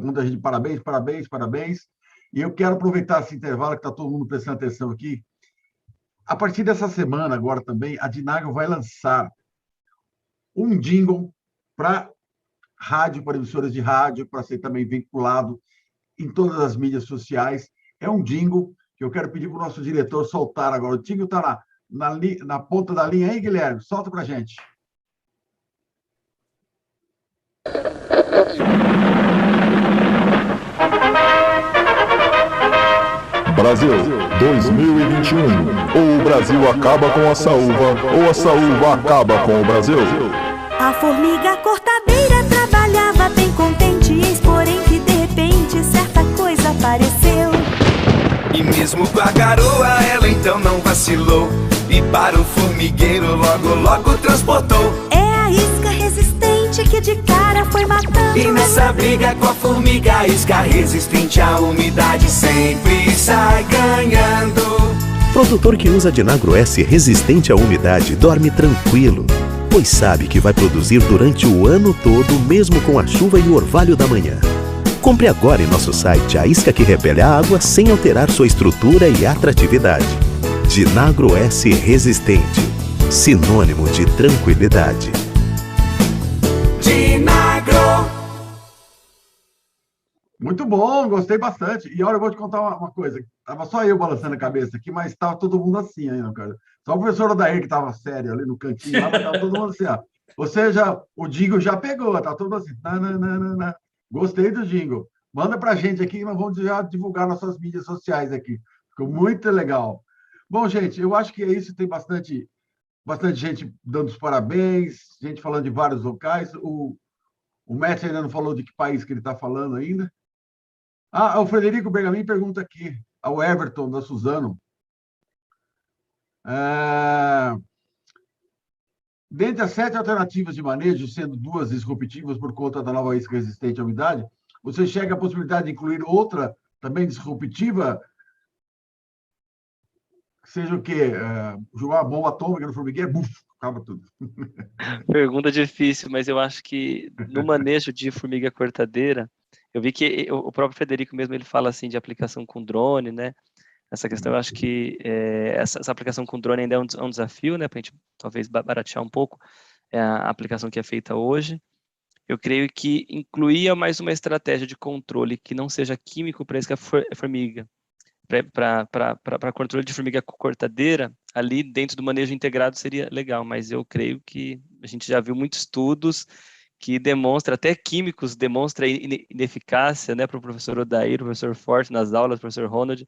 S1: muita gente, parabéns. E eu quero aproveitar esse intervalo que está todo mundo prestando atenção aqui. A partir dessa semana, agora também, a Dinago vai lançar um jingle para rádio, para emissoras de rádio, para ser também vinculado em todas as mídias sociais. É um jingle que eu quero pedir para o nosso diretor soltar agora. O jingle está na ponta da linha aí, Guilherme? Solta para a gente.
S7: Brasil 2021. Ou o Brasil acaba com a saúva, ou a saúva acaba com o Brasil.
S8: A formiga cortadeira trabalhava bem contente em expor apareceu.
S9: E mesmo com a garoa ela então não vacilou, e para o formigueiro logo logo transportou.
S8: É a isca resistente que de cara foi matando.
S9: E nessa briga com a formiga, a isca resistente à umidade sempre sai ganhando.
S10: Produtor que usa Dinagro S resistente à umidade dorme tranquilo, pois sabe que vai produzir durante o ano todo, mesmo com a chuva e o orvalho da manhã. Compre agora em nosso site a isca que repele a água sem alterar sua estrutura e atratividade. Dinagro S resistente, sinônimo de tranquilidade.
S9: Dinagro.
S1: Muito bom, gostei bastante. E olha, eu vou te contar uma coisa. Tava só eu balançando a cabeça aqui, mas estava todo mundo assim ainda, cara. Só o professor Odair que estava sério ali no cantinho, lá, mas estava todo mundo assim, ó. Ou seja, o jingle já pegou, tá todo assim. Nananana. Gostei do jingle. Manda pra gente aqui, nós vamos já divulgar nossas mídias sociais aqui. Ficou muito legal. Bom, gente, eu acho que é isso. Tem bastante gente dando os parabéns, gente falando de vários locais. O Mestre ainda não falou de que país que ele está falando ainda. O Frederico Bergamin pergunta aqui, ao Everton da Suzano. Dentre as 7 alternativas de manejo, sendo 2 disruptivas por conta da nova isca resistente à umidade, você chega à possibilidade de incluir outra também disruptiva? Seja o quê? Jogar uma bomba atômica no formigueiro? Buf, acaba tudo.
S6: Pergunta difícil, mas eu acho que no manejo de formiga cortadeira, eu vi que o próprio Frederico mesmo, ele fala assim de aplicação com drone, né? Essa questão, eu acho que essa aplicação com drone ainda é um desafio, né? Para a gente talvez baratear um pouco a aplicação que é feita hoje. Eu creio que incluía mais uma estratégia de controle que não seja químico para essa formiga, para controle de formiga cortadeira, ali dentro do manejo integrado seria legal, mas eu creio que a gente já viu muitos estudos que demonstra, até químicos, demonstra ineficácia, né, para o professor Odair, o professor Forte nas aulas, o professor Ronald,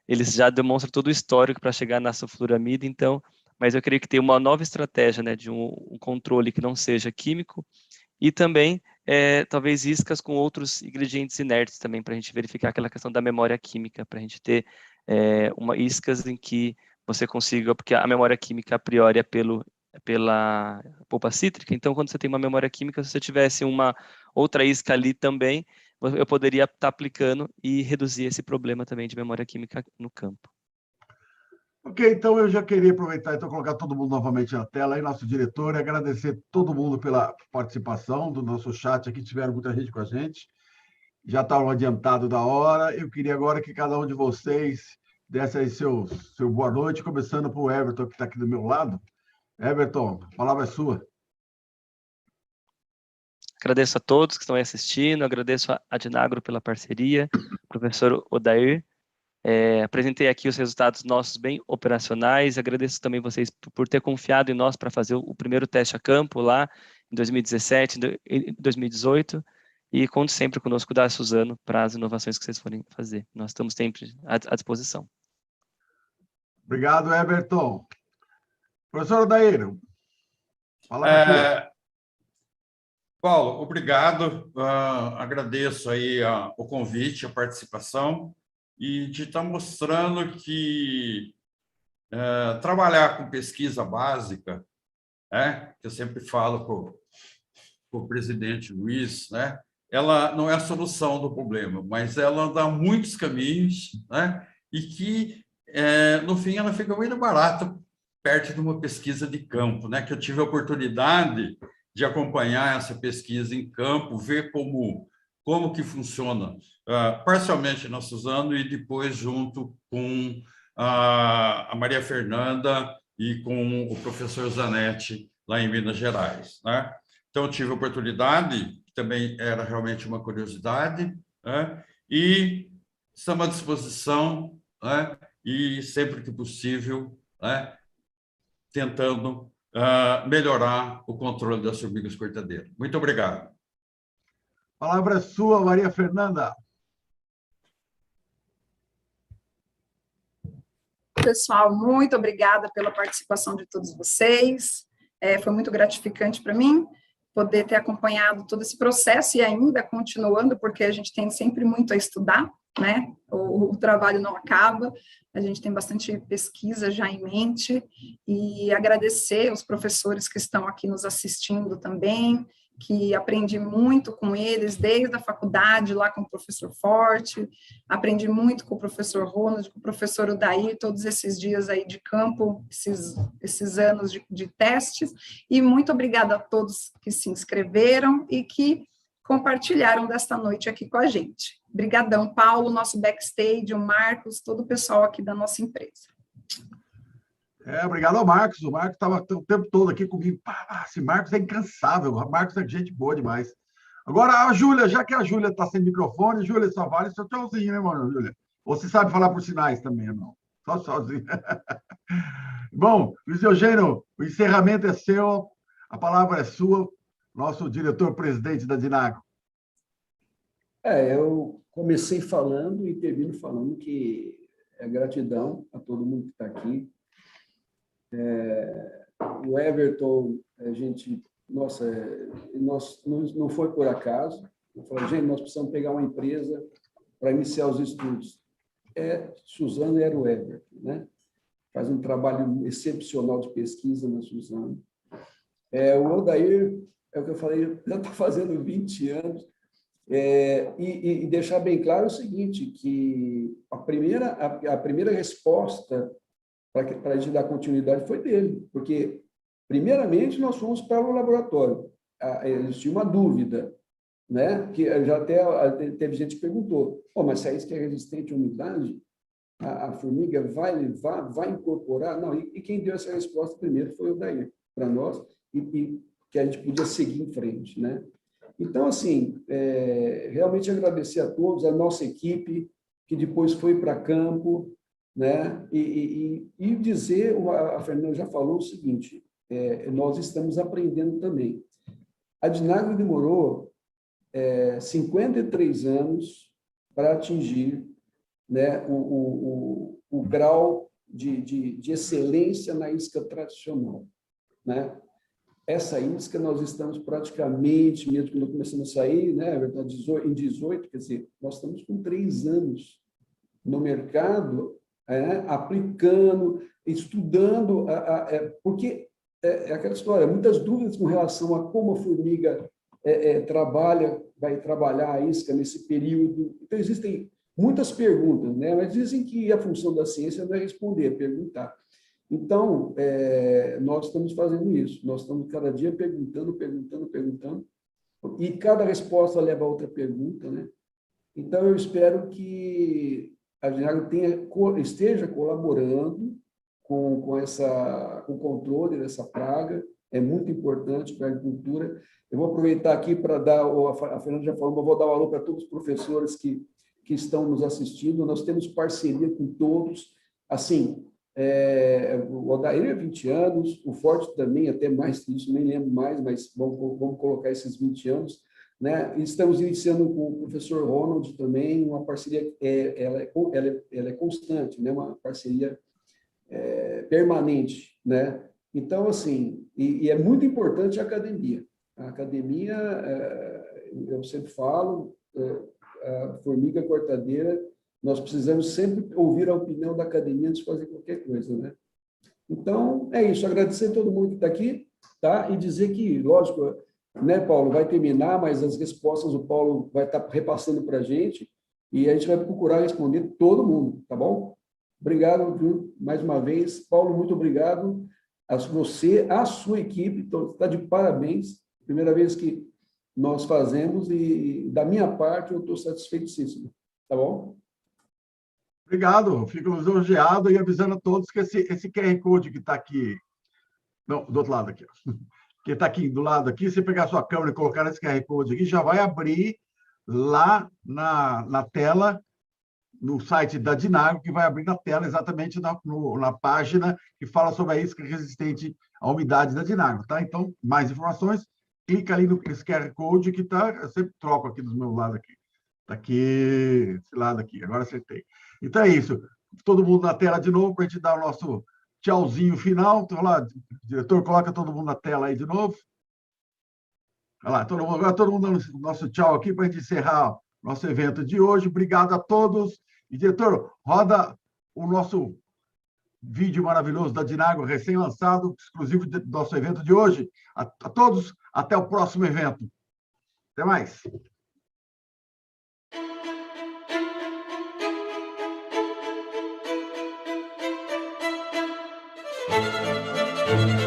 S6: eles já demonstram todo o histórico para chegar na sulfuramida, então, mas eu creio que tem uma nova estratégia, né, de um controle que não seja químico, e também, talvez, iscas com outros ingredientes inertes também, para a gente verificar aquela questão da memória química, para a gente ter iscas em que você consiga, porque a memória química, a priori, é pela polpa cítrica, então, quando você tem uma memória química, se você tivesse uma outra isca ali também, eu poderia estar aplicando e reduzir esse problema também de memória química no campo.
S1: Ok, então eu já queria aproveitar e colocar todo mundo novamente na tela aí, nosso diretor, e agradecer todo mundo pela participação do nosso chat aqui, tiveram muita gente com a gente, já estavam adiantado da hora, eu queria agora que cada um de vocês desse aí seu boa noite, começando por Everton, que está aqui do meu lado. Everton, a palavra é sua.
S6: Agradeço a todos que estão aí assistindo, agradeço a Dinagro pela parceria, professor Odair. Apresentei aqui os resultados nossos bem operacionais, agradeço também vocês por ter confiado em nós para fazer o primeiro teste a campo lá em 2017, em 2018, e conte sempre conosco da Suzano para as inovações que vocês forem fazer. Nós estamos sempre à disposição.
S1: Obrigado, Everton. Professor Odair, fala.
S4: Paulo, obrigado. Agradeço aí o convite, a participação, e de estar mostrando que trabalhar com pesquisa básica, que eu sempre falo para o presidente Luiz, ela não é a solução do problema, mas ela dá muitos caminhos, e que, no fim, ela fica muito barata perto de uma pesquisa de campo, que eu tive a oportunidade de acompanhar essa pesquisa em campo, ver como que funciona, parcialmente na Suzano e depois junto com a Maria Fernanda e com o professor Zanetti, lá em Minas Gerais. Então, eu tive a oportunidade, que também era realmente uma curiosidade, e estamos à disposição, e sempre que possível, tentando melhorar o controle das formigas cortadeiras. Muito obrigado.
S1: A palavra é sua, Maria Fernanda.
S3: Pessoal, muito obrigada pela participação de todos vocês. Foi muito gratificante para mim poder ter acompanhado todo esse processo e ainda continuando, porque a gente tem sempre muito a estudar, né? O trabalho não acaba, a gente tem bastante pesquisa já em mente, e agradecer os professores que estão aqui nos assistindo também, que aprendi muito com eles, desde a faculdade, lá com o professor Forte, aprendi muito com o professor Ronald, com o professor Odair, todos esses dias aí de campo, esses anos de testes, e muito obrigada a todos que se inscreveram e que compartilharam desta noite aqui com a gente. Obrigadão, Paulo, nosso backstage, o Marcos, todo o pessoal aqui da nossa empresa.
S1: Obrigado ao Marcos. O Marcos estava o tempo todo aqui comigo. Esse Marcos é incansável. O Marcos é gente boa demais. Agora, a Júlia, já que a Júlia está sem microfone, Júlia, só vale seu tchauzinho, né, mano, Júlia? Ou você sabe falar por sinais também, não? Só sozinho. Bom, Luiz Eugênio, o encerramento é seu, a palavra é sua, nosso diretor-presidente da Dinagro.
S2: Eu comecei falando e termino falando que é gratidão a todo mundo que está aqui. O Everton, nossa, não foi por acaso. Eu falei, gente, nós precisamos pegar uma empresa para iniciar os estudos. Suzano era o Everton, né? Faz um trabalho excepcional de pesquisa na Suzano. O Odair, é o que eu falei, já está fazendo 20 anos. E deixar bem claro o seguinte, que a primeira resposta para a gente dar continuidade foi dele, porque, primeiramente, nós fomos para o laboratório. Existia uma dúvida, né? Que já até teve gente que perguntou, mas se a isca é resistente à umidade, a formiga vai incorporar? Não, e quem deu essa resposta primeiro foi o Dair, para nós, e que a gente podia seguir em frente, né? Então, assim, realmente agradecer a todos, a nossa equipe, que depois foi para campo, né? E dizer, a Fernanda já falou o seguinte, nós estamos aprendendo também. A Dinagro demorou 53 anos para atingir, né, o grau de excelência na isca tradicional, né? Essa isca nós estamos praticamente, mesmo quando começamos a sair, né, em 18, quer dizer, nós estamos com 3 anos no mercado, aplicando, estudando, porque é aquela história, muitas dúvidas com relação a como a formiga vai trabalhar a isca nesse período. Então, existem muitas perguntas, né? Mas dizem que a função da ciência não é responder, é perguntar. Então, nós estamos fazendo isso, nós estamos cada dia perguntando, e cada resposta leva a outra pergunta, né? Então, eu espero que a Dinagro esteja colaborando com o controle dessa praga, é muito importante para a agricultura. Eu vou aproveitar aqui para dar, a Fernanda já falou, mas vou dar um alô para todos os professores que estão nos assistindo, nós temos parceria com todos, assim, o Odair é 20 anos, o Forte também, até mais que isso, nem lembro mais, mas vamos colocar esses 20 anos, né? Estamos iniciando com o professor Ronald também, uma parceria, ela é constante, né? Uma parceria permanente, né? Então, assim, e é muito importante a academia. A academia, eu sempre falo, a formiga cortadeira, nós precisamos sempre ouvir a opinião da academia antes de fazer qualquer coisa, né? Então, é isso. Agradecer a todo mundo que está aqui, tá? E dizer que, lógico, né, Paulo, vai terminar, mas as respostas o Paulo vai estar repassando para a gente e a gente vai procurar responder todo mundo, tá bom? Obrigado, viu? Mais uma vez. Paulo, muito obrigado. A você, a sua equipe, está de parabéns. Primeira vez que nós fazemos e, da minha parte, eu estou satisfeitíssimo, tá bom?
S1: Obrigado, fico lisonjeado e avisando a todos que esse QR Code que está aqui, não, do outro lado aqui, que está aqui do lado aqui, se pegar a sua câmera e colocar esse QR Code aqui, já vai abrir lá na tela, no site da Dinagro, que vai abrir na tela exatamente na página que fala sobre a isca resistente à umidade da Dinagro, tá? Então, mais informações, clica ali no QR Code que está, eu sempre troco aqui do meu lado aqui. Está aqui, esse lado aqui, agora acertei. Então é isso. Todo mundo na tela de novo para a gente dar o nosso tchauzinho final. Então, lá, diretor, coloca todo mundo na tela aí de novo. Olha lá, agora todo mundo dando o nosso tchau aqui para a gente encerrar nosso evento de hoje. Obrigado a todos. E, diretor, roda o nosso vídeo maravilhoso da Dinagro, recém-lançado, exclusivo do nosso evento de hoje. A todos, até o próximo evento. Até mais.
S9: Música